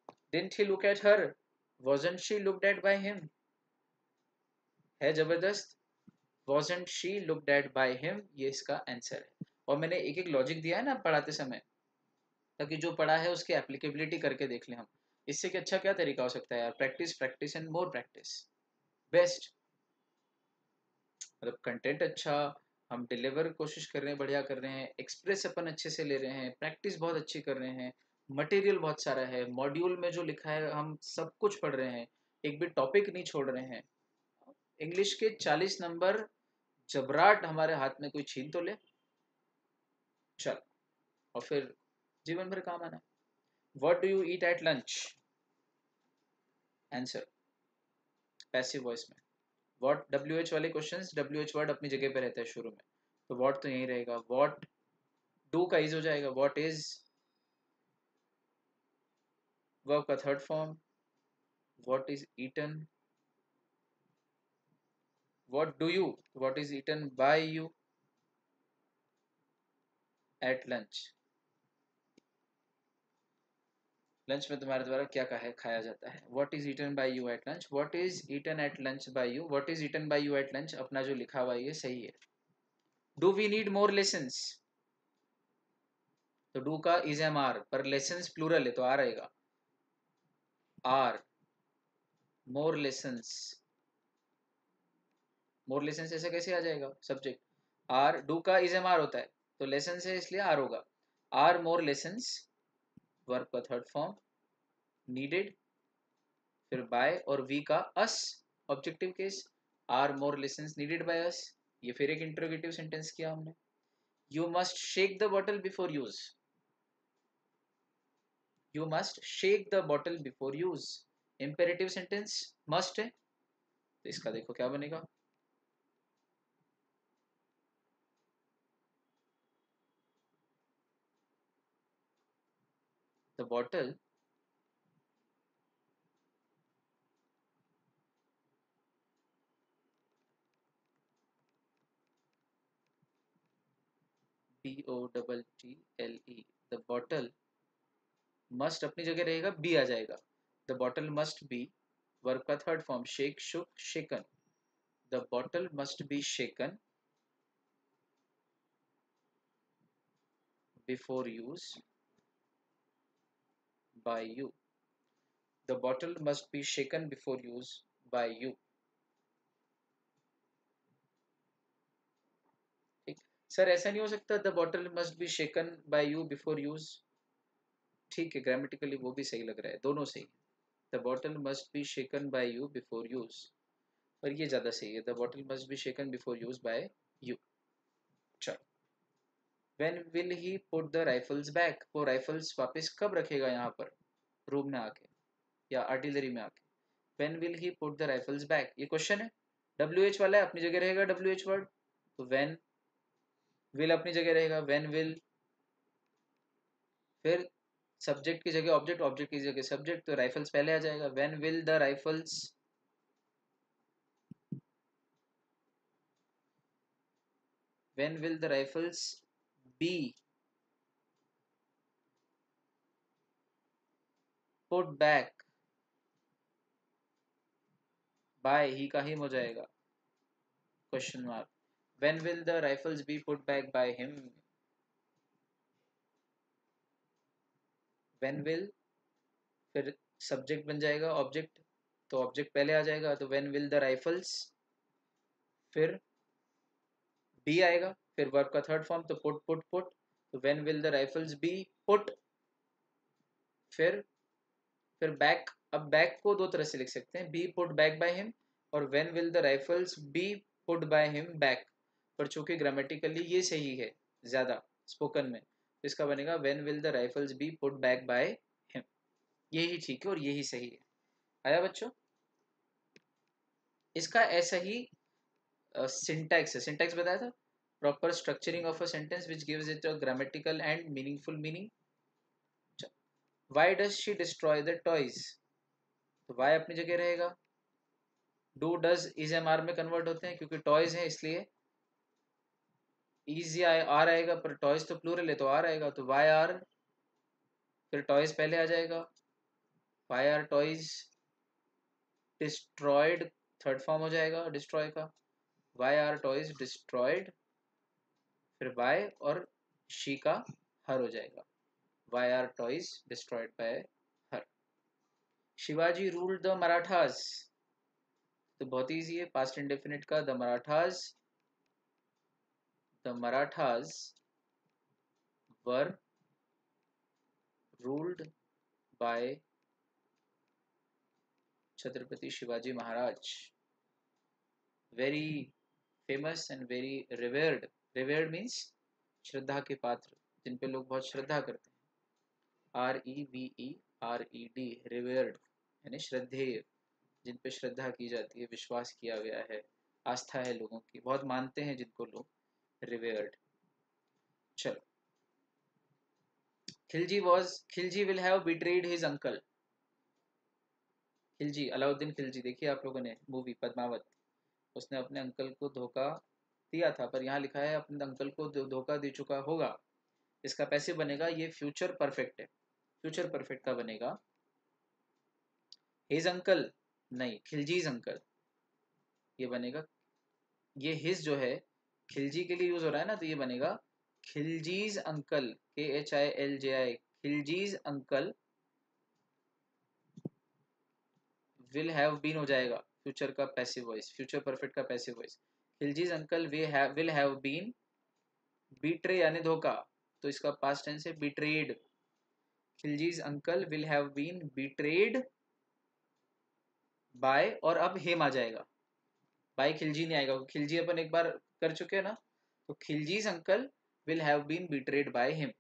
didn't he look at her, wasn't she looked at by him, है जबरदस्त, wasn't she looked at by him, ये इसका आंसर है। और मैंने एक एक लॉजिक दिया है ना पढ़ाते समय, ताकि जो पढ़ा है उसकी एप्लीकेबिलिटी करके देख लें हम। इससे कि अच्छा क्या तरीका हो सकता है यार, practice practice and more practice, best. मतलब कंटेंट अच्छा, हम डिलीवर कोशिश कर रहे हैं, बढ़िया कर रहे हैं, एक्सप्रेस अपन अच्छे से ले रहे हैं, प्रैक्टिस बहुत अच्छी कर रहे हैं, मटेरियल बहुत सारा है, मॉड्यूल में जो लिखा है हम सब कुछ पढ़ रहे हैं, एक भी टॉपिक नहीं छोड़ रहे हैं। इंग्लिश के 40 नंबर जबराट हमारे हाथ में कोई छीन तो ले, चल, और फिर जीवन भर काम आना। What do you eat at lunch, answer passive voice में, व्हाट डब्ल्यू एच वाले क्वेश्चंस डब्ल्यू एच वर्ड अपनी जगह पे रहता है शुरू में, तो व्हाट तो यही रहेगा, व्हाट डू का इज हो जाएगा, व्हाट इज वर्ब का third form, what is eaten, what do you, what is eaten by you at lunch, lunch में तुम्हारे द्वारा क्या कहा है खाया जाता है, what is eaten by you at lunch, what is eaten at lunch by you, what is eaten by you at lunch अपना जो लिखा हुआ है ये सही है। Do we need more lessons, तो डू का इज एम आर, पर लेसन्स प्लूरल है तो आ रहेगा, are more lessons, more lessons ऐसे कैसे आ जाएगा सब्जेक्ट, आर डू का इज एम आर होता है तो लेसन है इसलिए आर होगा, आर मोर लेसन्स वर्ब का थर्ड फॉर्म, नीडेड फिर बाय और वी का us objective case, are more lessons needed by us, ये फिर एक इंट्रोगेटिव सेंटेंस किया हमने। You must shake the bottle before use, you must shake the bottle before use, imperative sentence must है, तो इसका देखो क्या बनेगा, the bottle BOTTLE, the bottle must अपनी जगह रहेगा, बी आ जाएगा, the bottle must be, verb का third form shake shook shaken, the bottle must be shaken before use by you, the bottle must be shaken before use by you. ठीक, सर ऐसा नहीं हो सकता the bottle must be shaken by you before use, ठीक है ग्रामेटिकली वो भी सही लग रहा है, दोनों सही है, the bottle must be shaken by you before use, पर ये ज्यादा सही है, the bottle must be shaken before use by you. चलो, when will he put the rifles back, वो राइफल्स वापस कब रखेगा यहाँ पर रूम में आके या आर्टिलरी में आके, when will he put the rifles back, ये क्वेश्चन है, डब्ल्यू एच वाला है अपनी जगह रहेगा डब्ल्यू एच वर्ड, तो व्हेन विल अपनी जगह रहेगा व्हेन विल, फिर सब्जेक्ट की जगह ऑब्जेक्ट, ऑब्जेक्ट की जगह सब्जेक्ट, तो राइफल्स पहले आ जाएगा, when will the rifles, when will the rifles be put back, by he का हिम हो जाएगा question mark, when will the rifles be put back by him, when will, फिर सब्जेक्ट बन जाएगा ऑब्जेक्ट, तो ऑब्जेक्ट पहले आ जाएगा, तो व्हेन विल द राइफल्स, फिर बी आएगा, फिर वर्ब का थर्ड फॉर्म, तो पुट पुट पुट, तो when will the rifles be put, फिर बैक, अब बैक को दो तरह से लिख सकते हैं, be put back by him, और when will the rifles be put by him back, पर चूंकि ग्रामेटिकली ये सही है ज्यादा स्पोकन में, तो इसका बनेगा when will the rifles be put back by him, यही ठीक है और यही सही है। आया बच्चों, इसका ऐसा ही सिंटैक्स है, सिंटैक्स बताया था, proper structuring of a sentence which gives it a grammatical and meaningful meaning. Why does she destroy the toys, तो व्हाई अपनी जगह रहेगा, do does is am are में कन्वर्ट होते हैं क्योंकि टॉयज है इसलिए, इज या आर आएगा, पर टॉयज तो प्लूरल है तो आर आएगा, तो वाई आर, फिर टॉयज पहले आ जाएगा, why are toys destroyed, third form हो जाएगा डिस्ट्रॉय का, वाई आर टॉयज डिस्ट्रॉयड, फिर वाई और शी का हर हो जाएगा, why are toys destroyed by her. Shivaji ruled the Marathas, तो बहुत ईजी है, पास्ट इंडेफिनिट का, the Marathas were ruled by Chhatrapati Shivaji Maharaj, very famous and very revered, revered means श्रद्धा के पात्र, जिन पे लोग बहुत श्रद्धा करते हैं, REVERED, रिवेयर्ड यानी श्रद्धेय, जिन पे श्रद्धा की जाती है, विश्वास किया गया है, आस्था है लोगों की, बहुत मानते हैं जिनको लोग, रिवेयर्ड। चलो, Khilji will have betrayed his uncle, Khilji Alauddin Khilji, देखिए आप लोगों ने मूवी पद्मावत, उसने अपने अंकल को धोखा दिया था, पर यहाँ लिखा है अपने अंकल को धोखा दे चुका होगा, इसका पैसिव बनेगा, ये फ्यूचर परफेक्ट है, फ्यूचर परफेक्ट का बनेगा हिज अंकल, नहीं खिलजीज अंकल, ये बनेगा, ये हिज जो है खिलजी के लिए यूज हो रहा है ना, तो ये बनेगा Khilji's uncle, KHILJI, Khilji's uncle will have been हो जाएगा फ्यूचर का पैसिव वॉइस, फ्यूचर परफेक्ट का passive voice, Khilji's uncle will have been betray यानी धोखा, तो इसका पास्ट टेंस है betrayed, Khilji's uncle will have been betrayed by, और अब हिम आ जाएगा, बाय खिलजी नहीं आएगा, खिलजी अपन एक बार कर चुके हैं ना, तो Khilji's uncle will have been betrayed by him.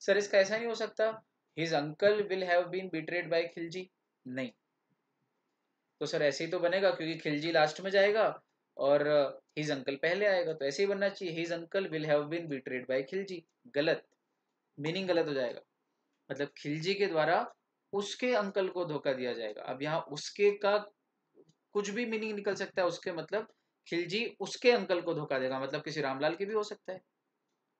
Sir इसका ऐसा नहीं हो सकता his uncle will have been betrayed by Khilji, नहीं, तो सर ऐसे ही तो बनेगा क्योंकि खिलजी लास्ट में जाएगा और हिज अंकल पहले आएगा, तो ऐसे ही बनना चाहिए, his uncle will have been betrayed by Khilji. गलत, मीनिंग गलत हो जाएगा। मतलब खिलजी के द्वारा उसके अंकल को धोखा दिया जाएगा। अब यहाँ उसके का कुछ भी मीनिंग निकल सकता है, उसके मतलब खिलजी उसके अंकल को धोखा देगा, मतलब किसी रामलाल के भी हो सकता है,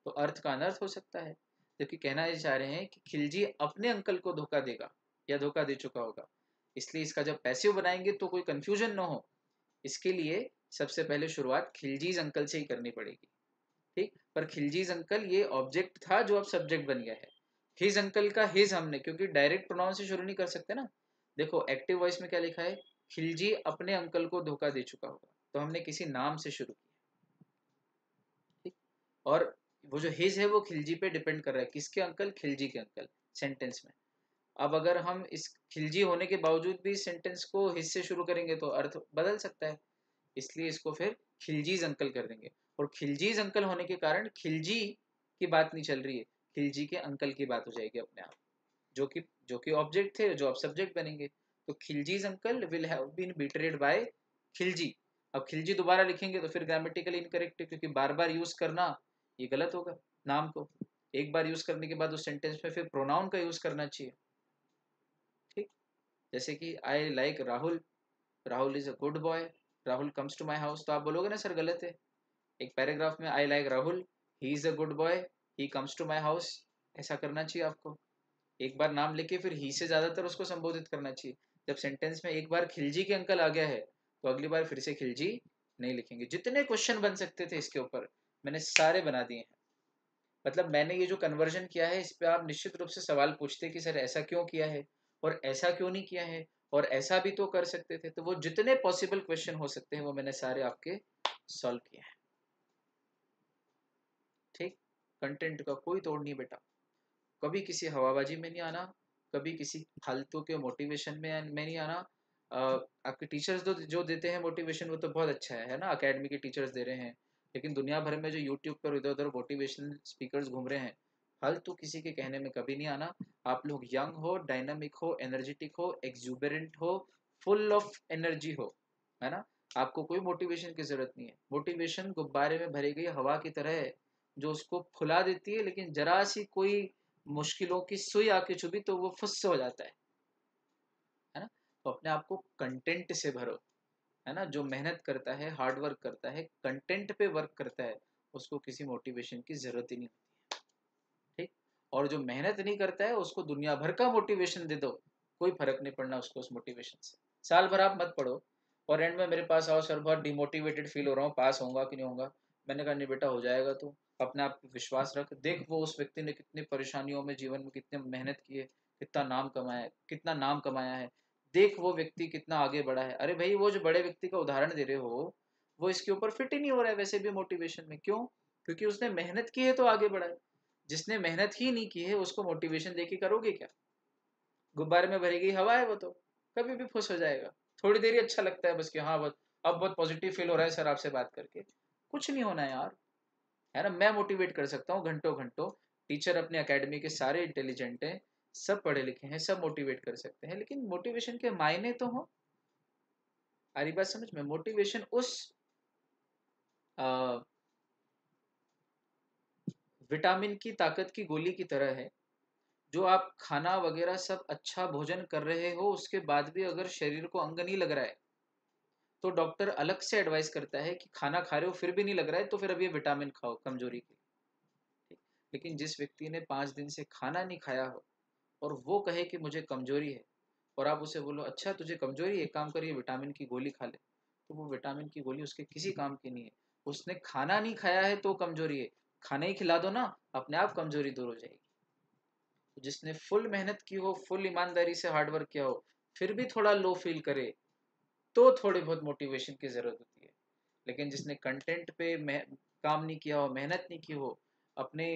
तो अर्थ का अनर्थ हो सकता है। जबकि कहना ये चाह रहे हैं कि खिलजी अपने अंकल को धोखा देगा या धोखा दे चुका होगा, इसलिए इसका जब पैसिव बनाएंगे तो कोई कंफ्यूजन ना हो, इसके लिए सबसे पहले शुरुआत खिलजीज अंकल से ही करनी पड़ेगी। ठीक, पर खिलजीज अंकल ये ऑब्जेक्ट था जो अब सब्जेक्ट बन गया है। हिज अंकल का हिज हमने क्योंकि डायरेक्ट प्रोनाउन से शुरू नहीं कर सकते ना। देखो एक्टिव वॉइस में क्या लिखा है, खिलजी अपने अंकल को धोखा दे चुका होगा, तो हमने किसी नाम से शुरू किया। ठीक, और वो जो हिज है वो खिलजी पे डिपेंड कर रहा है, किसके अंकल, खिलजी के अंकल, सेंटेंस में। अब अगर हम इस खिलजी होने के बावजूद भी सेंटेंस को हिज से शुरू करेंगे तो अर्थ बदल सकता है, इसलिए इसको फिर खिलजीज अंकल कर देंगे। और खिलजीज अंकल होने के कारण खिलजी की बात नहीं चल रही है, खिलजी के अंकल की बात हो जाएगी अपने आप, जो कि ऑब्जेक्ट थे जो अब सब्जेक्ट बनेंगे। तो Khilji's uncle will have been betrayed by Khilji. अब खिलजी दोबारा लिखेंगे तो फिर ग्रामेटिकली इनकरेक्ट है, क्योंकि बार बार यूज करना ये गलत होगा। नाम को एक बार यूज करने के बाद उस सेंटेंस में फिर प्रोनाउन का यूज करना चाहिए। ठीक, जैसे कि I like Rahul, Rahul is a good boy, Rahul comes to my house, तो आप बोलोगे ना सर गलत है। एक पैराग्राफ में I like Rahul, he is a good boy, he comes to my house, ऐसा करना चाहिए आपको। एक बार नाम लेके फिर ही से ज्यादातर उसको संबोधित करना चाहिए। जब सेंटेंस में एक बार खिलजी के अंकल आ गया है तो अगली बार फिर से खिलजी नहीं लिखेंगे। जितने क्वेश्चन बन सकते थे इसके ऊपर मैंने सारे बना दिए हैं। मतलब मैंने ये जो कन्वर्जन किया है इस पे आप निश्चित रूप से सवाल पूछते कि सर ऐसा क्यों किया है और ऐसा क्यों नहीं किया है और ऐसा भी तो कर सकते थे, तो वो जितने पॉसिबल क्वेश्चन हो सकते हैं वो मैंने सारे आपके सॉल्व किए हैं। ठीक, कंटेंट का कोई तोड़ नहीं बेटा, कभी किसी हवाबाजी में नहीं आना, कभी किसी फालतू के मोटिवेशन में नहीं आना। आपके टीचर्स जो देते हैं मोटिवेशन वो तो बहुत अच्छा है ना, अकेडमी के टीचर्स दे रहे हैं, लेकिन दुनिया भर में जो यूट्यूब पर इधर उधर मोटिवेशनल स्पीकर्स घूम रहे हैं, फालतू किसी के कहने में कभी नहीं आना। आप लोग यंग हो, डायनामिक हो, एनर्जेटिक हो, एक्सुबरेंट हो, फुल ऑफ एनर्जी हो, है ना। आपको कोई मोटिवेशन की जरूरत नहीं है। मोटिवेशन गुब्बारे में भरी गई हवा की तरह है जो उसको फुला देती है, लेकिन जरा सी कोई मुश्किलों की सुई आके चुभी तो वो फुस हो जाता है ना। तो अपने आप को कंटेंट से भरो, है ना। जो मेहनत करता है, हार्ड वर्क करता है, कंटेंट पे वर्क करता है, उसको किसी मोटिवेशन की जरूरत ही नहीं होती है। ठीक, और जो मेहनत नहीं करता है उसको दुनिया भर का मोटिवेशन दे दो, कोई फर्क नहीं पड़ना उसको उस मोटिवेशन से। साल भर आप मत पढ़ो और एंड में मेरे पास आओ, सर बहुत डिमोटिवेटेड फील हो रहा हूँ, पास होऊंगा कि नहीं होऊंगा। मैंने कहा नहीं बेटा हो जाएगा, तो अपने आप पे विश्वास रख, देख वो उस व्यक्ति ने कितनी परेशानियों में जीवन में कितने मेहनत की है, कितना नाम कमाया है, कितना नाम कमाया है, देख वो व्यक्ति कितना आगे बढ़ा है। अरे भाई वो जो बड़े व्यक्ति का उदाहरण दे रहे हो वो इसके ऊपर फिट ही नहीं हो रहा है वैसे भी मोटिवेशन में, क्यों? क्योंकि उसने मेहनत की है तो आगे बढ़ा है। जिसने मेहनत ही नहीं की है उसको मोटिवेशन देके करोगे क्या? गुब्बारे में भरी गई हवा है वो तो कभी भी फुस हो जाएगा। थोड़ी देर ही अच्छा लगता है बस कि हाँ बस अब बहुत पॉजिटिव फील हो रहा है सर आपसे बात करके, कुछ नहीं होना है यार, है ना। मैं मोटिवेट कर सकता हूँ घंटों घंटों, टीचर अपने एकेडमी के सारे इंटेलिजेंट हैं, सब पढ़े लिखे हैं, सब मोटिवेट कर सकते हैं, लेकिन मोटिवेशन के मायने तो हो। हमारी बात समझ में, मोटिवेशन उस विटामिन की ताकत की गोली की तरह है, जो आप खाना वगैरह सब अच्छा भोजन कर रहे हो उसके बाद भी अगर शरीर को अंग नहीं लग रहा है तो डॉक्टर अलग से एडवाइस करता है कि खाना खा रहे हो फिर भी नहीं लग रहा है तो फिर अब ये विटामिन खाओ कमजोरी के लिए। लेकिन जिस व्यक्ति ने 5 दिन से खाना नहीं खाया हो और वो कहे कि मुझे कमजोरी है, और आप उसे बोलो अच्छा तुझे कमजोरी है, एक काम करिए विटामिन की गोली खा ले, तो वो विटामिन की गोली उसके किसी काम की नहीं है। उसने खाना नहीं खाया है तो कमजोरी है, खाना ही खिला दो ना, अपने आप कमजोरी दूर हो जाएगी। तो जिसने फुल मेहनत की हो, फुल ईमानदारी से हार्ड वर्क किया हो, फिर भी थोड़ा लो फील करे तो थोड़ी बहुत मोटिवेशन की जरूरत होती है। लेकिन जिसने कंटेंट पे काम नहीं किया हो, मेहनत नहीं की हो, अपने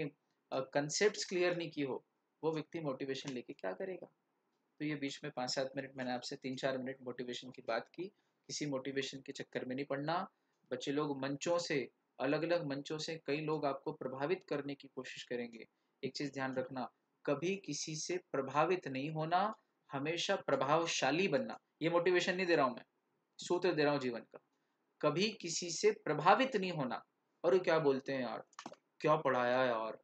कंसेप्ट क्लियर नहीं की हो, वो व्यक्ति मोटिवेशन लेके क्या करेगा? तो ये बीच में 5-7 मिनट मैंने आपसे 3-4 मिनट मोटिवेशन की बात की। किसी मोटिवेशन के चक्कर में नहीं पड़ना। बच्चे लोग मंचों से, अलग अलग मंचों से कई लोग आपको प्रभावित करने की कोशिश करेंगे। एक चीज ध्यान रखना, कभी किसी से प्रभावित नहीं होना, हमेशा प्रभावशाली बनना, ये मोटिवेशन नहीं दे रहा हूं मैं, सूत्र दे रहा हूँ जीवन का। कभी किसी से प्रभावित नहीं होना। और क्या बोलते हैं यार, क्या पढ़ाया यार,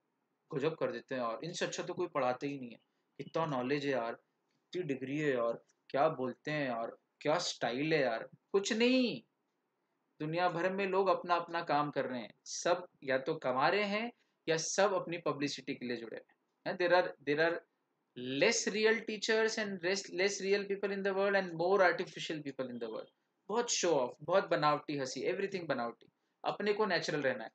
गजब कर देते हैं यार, इनसे अच्छा तो कोई पढ़ाते ही नहीं है, इतना नॉलेज है यार, इतनी डिग्री है यार, क्या बोलते हैं यार, क्या स्टाइल है यार। कुछ नहीं, दुनिया भर में लोग अपना अपना काम कर रहे हैं, सब या तो कमा रहे हैं या सब अपनी पब्लिसिटी के लिए जुड़े हैं। There are less real teachers and less real people in the world and more artificial people in the world. बहुत शो ऑफ, बहुत बनावटी हंसी, एवरीथिंग बनावटी। अपने को नेचुरल रहना है।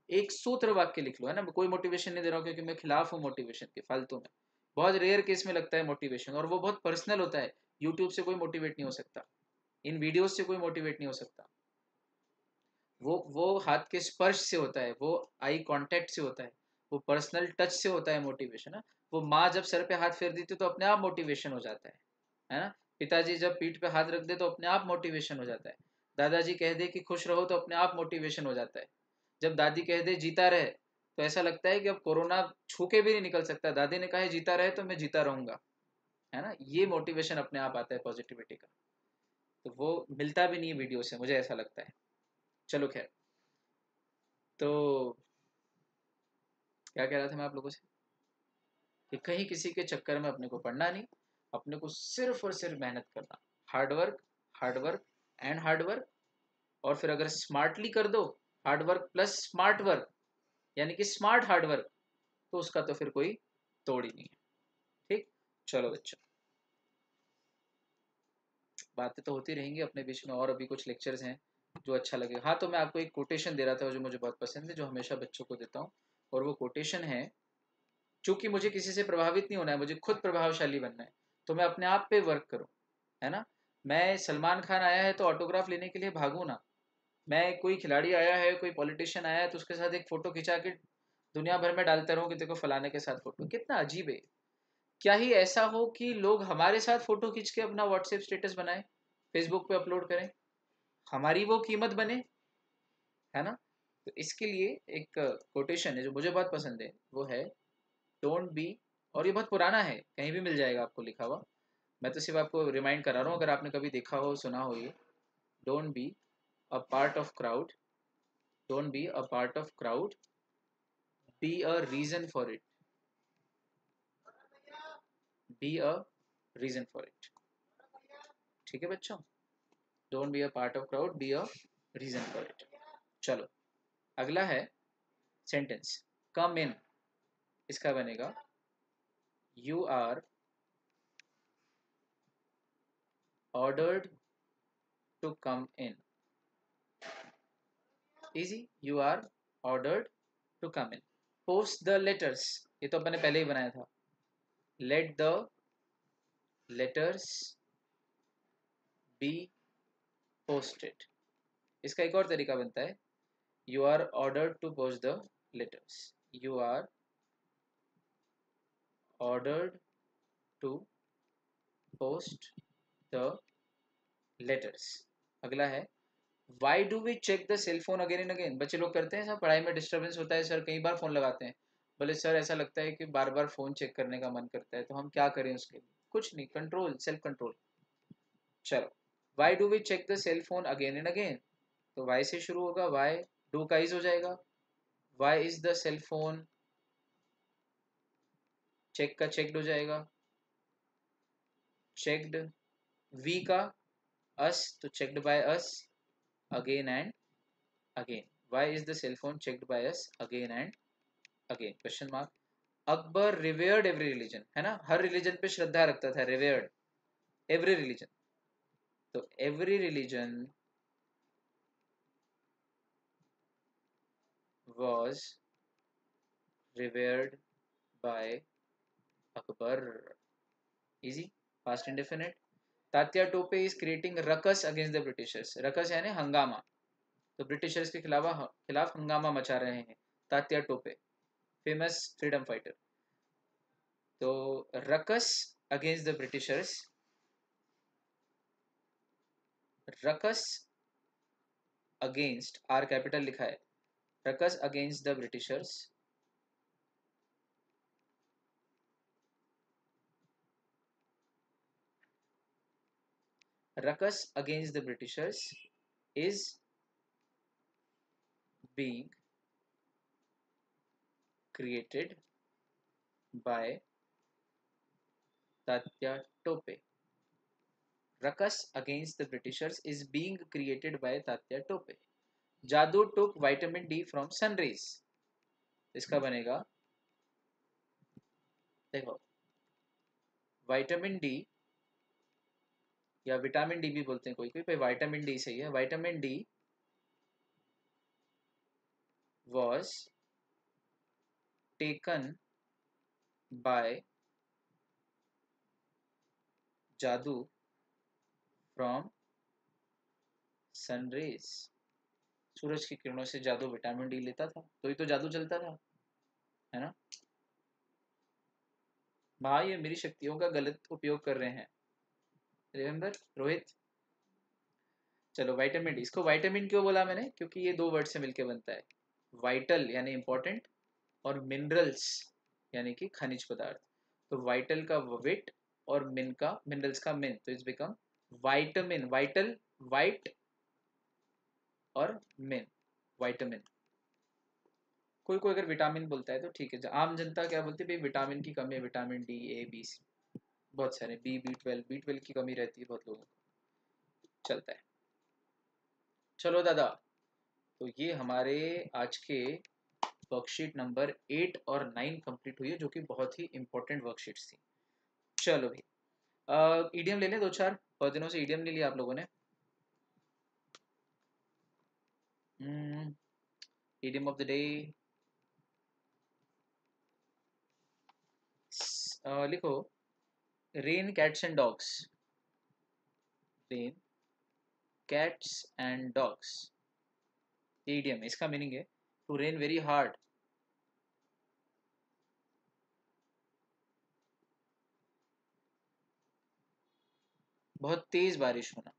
एक सूत्र वाक्य लिख लो, है ना, कोई मोटिवेशन नहीं दे रहा हूँ क्योंकि मैं खिलाफ हूँ मोटिवेशन के, फालतू में। बहुत रेयर केस में लगता है मोटिवेशन, और वो बहुत पर्सनल होता है। यूट्यूब से कोई मोटिवेट नहीं हो सकता, इन वीडियोस से कोई मोटिवेट नहीं हो सकता। वो हाथ के स्पर्श से होता है, वो आई कांटेक्ट से होता है, वो पर्सनल टच से होता है मोटिवेशन। है वो माँ जब सर पे हाथ फेर देती तो अपने आप मोटिवेशन हो जाता है ना। पिताजी जब पीठ पे हाथ रख दे तो अपने आप मोटिवेशन हो जाता है। दादाजी कह दे कि खुश रहो तो अपने आप मोटिवेशन हो जाता है। जब दादी कह दे जीता रहे तो ऐसा लगता है कि अब कोरोना छू के भी नहीं निकल सकता, दादी ने कहा है जीता रहे तो मैं जीता रहूंगा, है ना। ये मोटिवेशन अपने आप आता है पॉजिटिविटी का। तो वो मिलता भी नहीं है वीडियो से, मुझे ऐसा लगता है। चलो खैर, तो क्या कह रहा था मैं आप लोगों से, कि कहीं किसी के चक्कर में अपने को पड़ना नहीं, अपने को सिर्फ और सिर्फ मेहनत करना। Hard work, hard work and hard work. और फिर अगर स्मार्टली कर दो, हार्डवर्क प्लस स्मार्ट वर्क, यानी कि स्मार्ट हार्डवर्क, तो उसका तो फिर कोई तोड़ ही नहीं है। ठीक, चलो बच्चों, बातें तो होती रहेंगी अपने बीच में, और अभी कुछ लेक्चर्स हैं जो अच्छा लगे। हाँ, तो मैं आपको एक कोटेशन दे रहा था जो मुझे बहुत पसंद है, जो हमेशा बच्चों को देता हूँ। और वो कोटेशन है, चूंकि मुझे किसी से प्रभावित नहीं होना है, मुझे खुद प्रभावशाली बनना है, तो मैं अपने आप पे वर्क करूँ, है ना। मैं सलमान खान आया है तो ऑटोग्राफ लेने के लिए भागू ना। मैं, कोई खिलाड़ी आया है, कोई पॉलिटिशियन आया है तो उसके साथ एक फ़ोटो खिंचा के दुनिया भर में डालते रहूँ कि देखो फलाने के साथ फ़ोटो। कितना अजीब है। क्या ही ऐसा हो कि लोग हमारे साथ फ़ोटो खींच के अपना व्हाट्सएप स्टेटस बनाएं, फेसबुक पे अपलोड करें, हमारी वो कीमत बने, है ना। तो इसके लिए एक कोटेशन है जो मुझे बहुत पसंद है, वो है डोंट बी, और ये बहुत पुराना है, कहीं भी मिल जाएगा आपको लिखा हुआ। मैं तो सिर्फ आपको रिमाइंड करा रहा हूँ, अगर आपने कभी देखा हो, सुना हो ये। Don't be a part of crowd, don't be a part of crowd, be a reason for it, be a reason for it. ठीक है बच्चों, don't be a part of crowd, be a reason for it. चलो, अगला है सेंटेंस, कम इन। इसका बनेगा you are ordered to come in. Easy, you are ordered to come in. Post the letters, ये तो अपन ने पहले ही बनाया था। Let the letters be posted. इसका एक और तरीका बनता है, you are ordered to post the letters, you are ordered to post the letters. अगला है, why do we check the cell phone again and again. बच्चे लोग करते हैं, सर पढ़ाई में डिस्टर्बेंस होता है सर, कई बार फोन लगाते हैं। बोले सर ऐसा लगता है कि बार बार फोन चेक करने का मन करता है, तो हम क्या करें उसके लिए। कुछ नहीं, कंट्रोल, सेल्फ कंट्रोल। चलो, why do we check the cell phone again and again, तो वाई से शुरू होगा, वाई, डू का इज हो जाएगा, why is the cell phone, check का चेकड हो जाएगा, चेकड, वी का अस, तो checked by us again and again. Why is the cell phone checked by us again and again, question mark. Akbar revered every religion, है ना, हर रिलीजन पे श्रद्धा रखता था, रिवेयर्ड एवरी रिलीजन, तो every religion was revered by Akbar. Easy, past indefinite. Tatya Tope is creating ruckus against the Britishers. ruckus यानी हंगामा, तो ब्रिटिशर्स के खिलाफ हंगामा मचा रहे हैं Tatya Tope, famous freedom fighter. तो ruckus against the Britishers, ruckus against, are capital लिखा है, ruckus against the Britishers, ruckus against the Britishers is being created by Tatya Tope. Ruckus against the Britishers is being created by Tatya Tope. Jadoo took vitamin D from sun rays. इसका बनेगा, देखो, विटामिन डी या विटामिन डी भी बोलते हैं कोई कोई, पर विटामिन डी सही है. Vitamin D was taken by Jadoo from sun rays. सूरज की किरणों से जादू विटामिन डी लेता था, तो ही तो जादू चलता था, है ना भाई. ये मेरी शक्तियों का गलत उपयोग कर रहे हैं, रिमेम्बर रोहित. चलो विटामिन डी, इसको विटामिन क्यों बोला मैंने, क्योंकि ये दो वर्ड से मिलके बनता है. वाइटल यानी इंपॉर्टेंट, और मिनरल्स यानी कि खनिज पदार्थ. तो वाइटल का विट और मिन का मिनरल्स का मिन, तो it's become vitamin. Vital white और मिन, वाइटामिन. कोई कोई अगर विटामिन बोलता है तो ठीक है. आम जनता क्या बोलती है भाई, विटामिन की कमी है, vitamin D A B C, बहुत सारे बी ट्वेल्व की कमी रहती है बहुत लोगों को, चलता है. चलो दादा, तो ये हमारे आज के वर्कशीट नंबर 8 और 9 कंप्लीट हुई है, जो कि बहुत ही इंपॉर्टेंट वर्कशीट्स थी. चलो भाई, ईडीएम ले लें दो चार, बहुत दिनों से ईडीएम नहीं लिया आप लोगों ने. ईडीएम ऑफ द डे, लिखो rain cats and dogs. Rain cats and dogs, EDM. इसका मीनिंग है टू रेन वेरी हार्ड. बहुत तेज बारिश होना,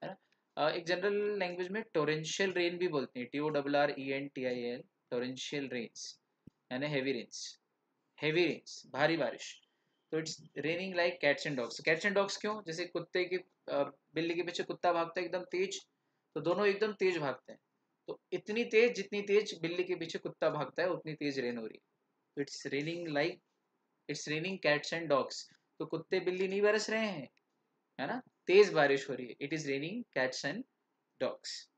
है ना. एक जनरल लैंग्वेज में टोरेंशियल रेन भी बोलते हैं, TORRENTIAL, टोरेंशियल रेन्स यानी हेवी रेन्स. हेवी रेन्स भारी बारिश. तो it's raining like cats and dogs. Cats and dogs क्यों, जैसे कुत्ते की बिल्ली के पीछे कुत्ता भागता है एकदम तेज, तो दोनों एकदम तेज भागते हैं. तो इतनी तेज जितनी तेज बिल्ली के पीछे कुत्ता भागता है उतनी तेज रेन हो रही है. तो it's raining cats and dogs. तो कुत्ते बिल्ली नहीं बरस रहे हैं, है ना, तेज बारिश हो रही है. It is raining cats and dogs.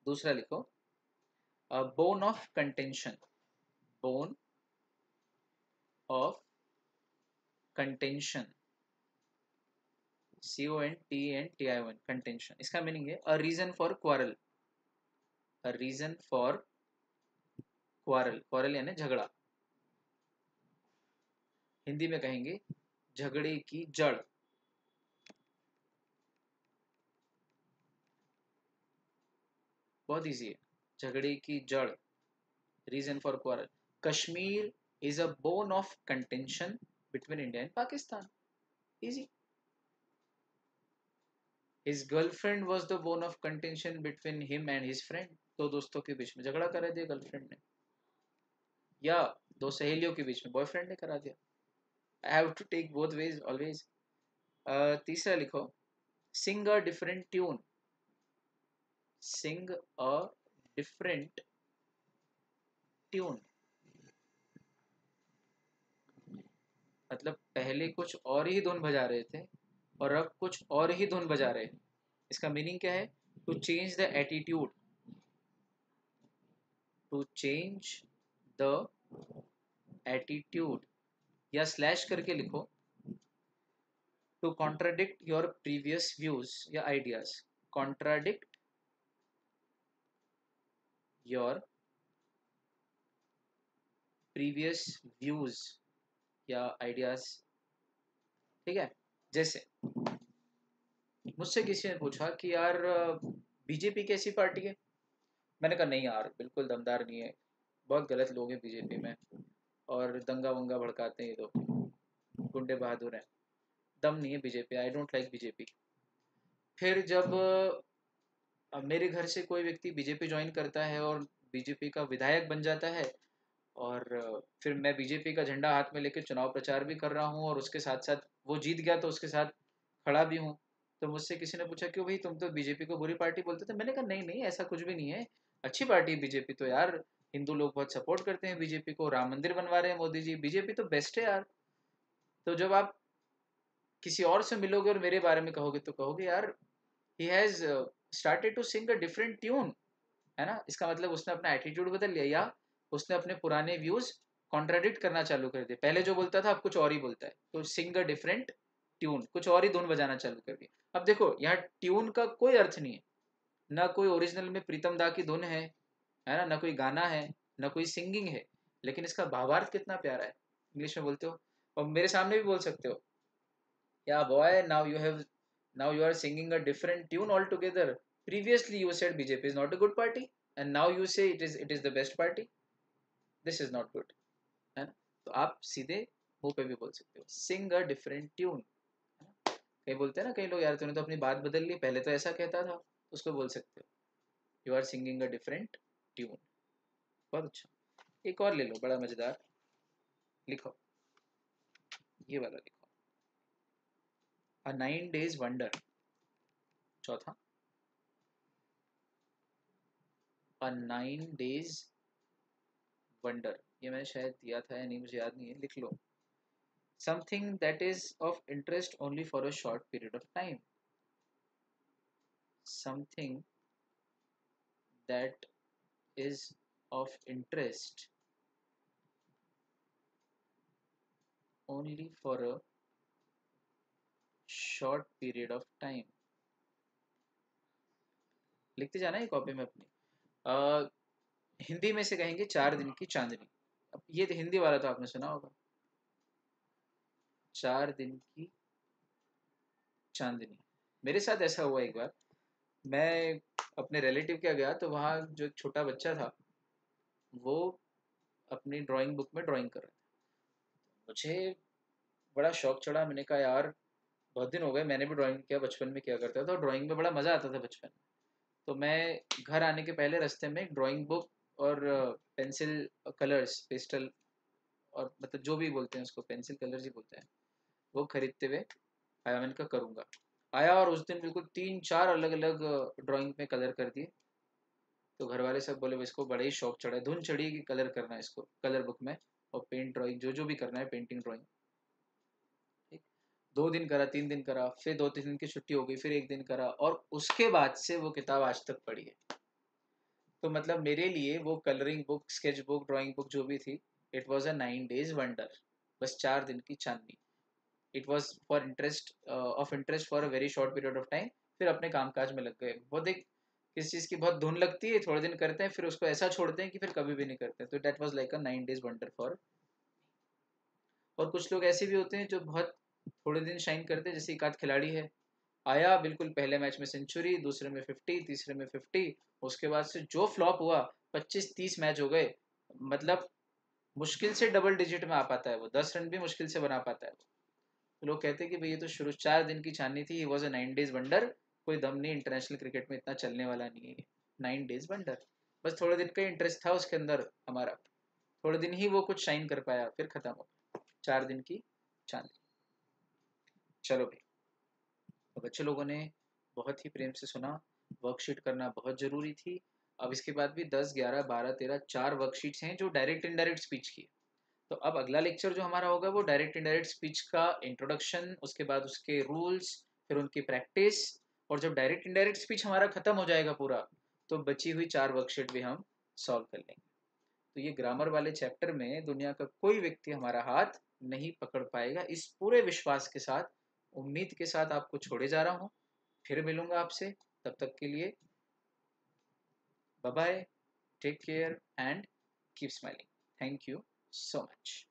दूसरा लिखो bone of contention. Bone of contention, CONTENTION, contention. इसका मीनिंग है a reason for quarrel. A reason for quarrel. Quarrel यानी झगड़ा. हिंदी में कहेंगे झगड़े की जड़. बहुत इजी है, झगड़े की जड़, reason for quarrel. Kashmir is a bone of contention between India and Pakistan. Easy. His girlfriend was the bone of contention between him and his friend. दो दोस्तों के बीच में झगड़ा करा दिया गर्लफ्रेंड ने, या दो सहेलियों के बीच में बॉयफ्रेंड ने करा दिया. I have to take both ways always. तीसरा लिखो sing a different tune. Sing a different tune मतलब पहले कुछ और ही धुन बजा रहे थे और अब कुछ और ही धुन बजा रहे हैं. इसका मीनिंग क्या है, to change the attitude. To change the attitude, या स्लैश करके लिखो to contradict your previous views या ideas. Contradict your previous views या आइडियाज. ठीक है. जैसे मुझसे किसी ने पूछा कि यार बीजेपी कैसी पार्टी है. मैंने कहा नहीं यार, बिल्कुल दमदार नहीं है, बहुत गलत लोग हैं बीजेपी में, और दंगा वंगा भड़काते हैं, ये तो गुंडे बहादुर हैं, दम नहीं है BJP. I don't like BJP. फिर जब मेरे घर से कोई व्यक्ति बीजेपी ज्वाइन करता है और बीजेपी का विधायक बन जाता है, और फिर मैं बीजेपी का झंडा हाथ में लेकर चुनाव प्रचार भी कर रहा हूँ, और उसके साथ साथ वो जीत गया तो उसके साथ खड़ा भी हूँ, तो मुझसे किसी ने पूछा क्यों भाई, तुम तो बीजेपी को बुरी पार्टी बोलते थे। मैंने कहा नहीं नहीं, ऐसा कुछ भी नहीं है, अच्छी पार्टी है बीजेपी तो यार। हिंदू लोग बहुत सपोर्ट करते हैं बीजेपी को, राम मंदिर बनवा रहे हैं मोदी जी, बीजेपी तो बेस्ट है यार। तो जब आप किसी और से मिलोगे और मेरे बारे में कहोगे तो कहोगे यार, he has started to sing a different tune, है ना। इसका मतलब उसने अपना एटीट्यूड बदल लिया, या उसने अपने पुराने व्यूज कॉन्ट्राडिक्ट करना चालू कर दिए। पहले जो बोलता था अब कुछ और ही बोलता है, तो सिंग अ डिफरेंट ट्यून, कुछ और ही धुन बजाना चालू कर दिया। अब देखो यहाँ ट्यून का कोई अर्थ नहीं है, ना कोई ओरिजिनल में प्रीतम दा की धुन है ना, ना कोई गाना है, ना कोई सिंगिंग है, लेकिन इसका भावार्थ कितना प्यारा है। इंग्लिश में बोलते हो और मेरे सामने भी बोल सकते हो, या boy now you are singing a different tune all together, previously you said BJP is not a good party and now you say it is the best party, this is not good, है ना। तो आप सीधे मुंह पे भी बोल सकते हो, सिंग अ डिफरेंट ट्यून, है ना। कई बोलते हैं ना कई लोग, यार तूने तो अपनी बात बदल ली, पहले तो ऐसा कहता था, तो उसको बोल सकते हो, you are singing a different tune. बहुत अच्छा। एक और ले लो, बड़ा मजेदार, लिखो, ये वाला लिखो, अ 9 days वंडर। चौथा, अ 9 days वंडर, ये मैंने शायद दिया था या नहीं मुझे याद नहीं है, लिख लो। Something that is of interest only for a short period of time, something that is of interest only for a short period of time। लिखते जाना है कॉपी में अपनी। हिंदी में से कहेंगे 4 दिन की चांदनी। अब ये तो हिंदी वाला तो आपने सुना होगा, 4 दिन की चांदनी। मेरे साथ ऐसा हुआ एक बार, मैं अपने रिलेटिव के गया तो वहाँ जो एक छोटा बच्चा था वो अपनी ड्राइंग बुक में ड्राइंग कर रहा था। मुझे बड़ा शौक चढ़ा, मैंने कहा यार बहुत दिन हो गए, मैंने भी ड्राइंग किया, बचपन में किया करता था और ड्राइंग में बड़ा मज़ा आता था बचपन में। तो मैं घर आने के पहले रास्ते में एक ड्राइंग बुक और पेंसिल कलर्स, पेस्टल, और मतलब जो भी बोलते हैं उसको पेंसिल कलर्स ही बोलते हैं, वो खरीदते हुए आया। मैंने कहा करूँगा, आया और उस दिन बिल्कुल 3-4 अलग अलग ड्राइंग में कलर कर दिए। तो घर वाले सब बोले इसको बड़ा ही शौक चढ़ा है, धुन चढ़ी कि कलर करना है इसको कलर बुक में, और पेंट ड्राइंग जो जो भी करना है, पेंटिंग ड्राइंग। ठीक, 2 दिन करा, 3 दिन करा, फिर 2-3 दिन की छुट्टी हो गई, फिर एक दिन करा, और उसके बाद से वो किताब आज तक पढ़ी है। तो मतलब मेरे लिए वो colouring book, sketch book, drawing book जो भी थी, it was a 9 days wonder, बस 4 दिन की चांदनी। It was for interest, of interest for a very short period of time, फिर अपने कामकाज में लग गए। बहुत एक किस चीज़ की बहुत धुन लगती है, थोड़े दिन करते हैं, फिर उसको ऐसा छोड़ते हैं कि फिर कभी भी नहीं करते। तो that was like a 9 days wonder for. और कुछ लोग ऐसे भी होते हैं जो बहुत थोड़े दिन शाइन करते हैं, जैसे एक आध खिलाड़ी है, आया बिल्कुल पहले मैच में सेंचुरी, दूसरे में 50, तीसरे में 50, उसके बाद से जो फ्लॉप हुआ, 25-30 मैच हो गए, मतलब मुश्किल से डबल डिजिट में आ पाता है वो, 10 रन भी मुश्किल से बना पाता है वो। तो लोग कहते हैं कि भाई ये तो शुरू 4 दिन की छाननी थी, he was a 9 days wonder, कोई दम नहीं, इंटरनेशनल क्रिकेट में इतना चलने वाला नहीं है, 9 days वंडर। बस थोड़े दिन का इंटरेस्ट था उसके अंदर हमारा, थोड़े दिन ही वो कुछ शाइन कर पाया, फिर खत्म हो गया, 4 दिन की चांदनी। चलो भाई, तो बच्चे लोगों ने बहुत ही प्रेम से सुना, वर्कशीट करना बहुत ज़रूरी थी। अब इसके बाद भी 10, 11, 12, 13 4 वर्कशीट्स हैं जो डायरेक्ट इनडायरेक्ट स्पीच की है। तो अब अगला लेक्चर जो हमारा होगा वो डायरेक्ट इनडायरेक्ट स्पीच का इंट्रोडक्शन, उसके बाद उसके रूल्स, फिर उनकी प्रैक्टिस। और जब डायरेक्ट इनडायरेक्ट स्पीच हमारा खत्म हो जाएगा पूरा, तो बची हुई 4 वर्कशीट भी हम सॉल्व कर लेंगे। तो ये ग्रामर वाले चैप्टर में दुनिया का कोई व्यक्ति हमारा हाथ नहीं पकड़ पाएगा, इस पूरे विश्वास के साथ, उम्मीद के साथ आपको छोड़े जा रहा हूँ। फिर मिलूंगा आपसे, तब तक के लिए bye bye, take care and keep smiling. Thank you so much.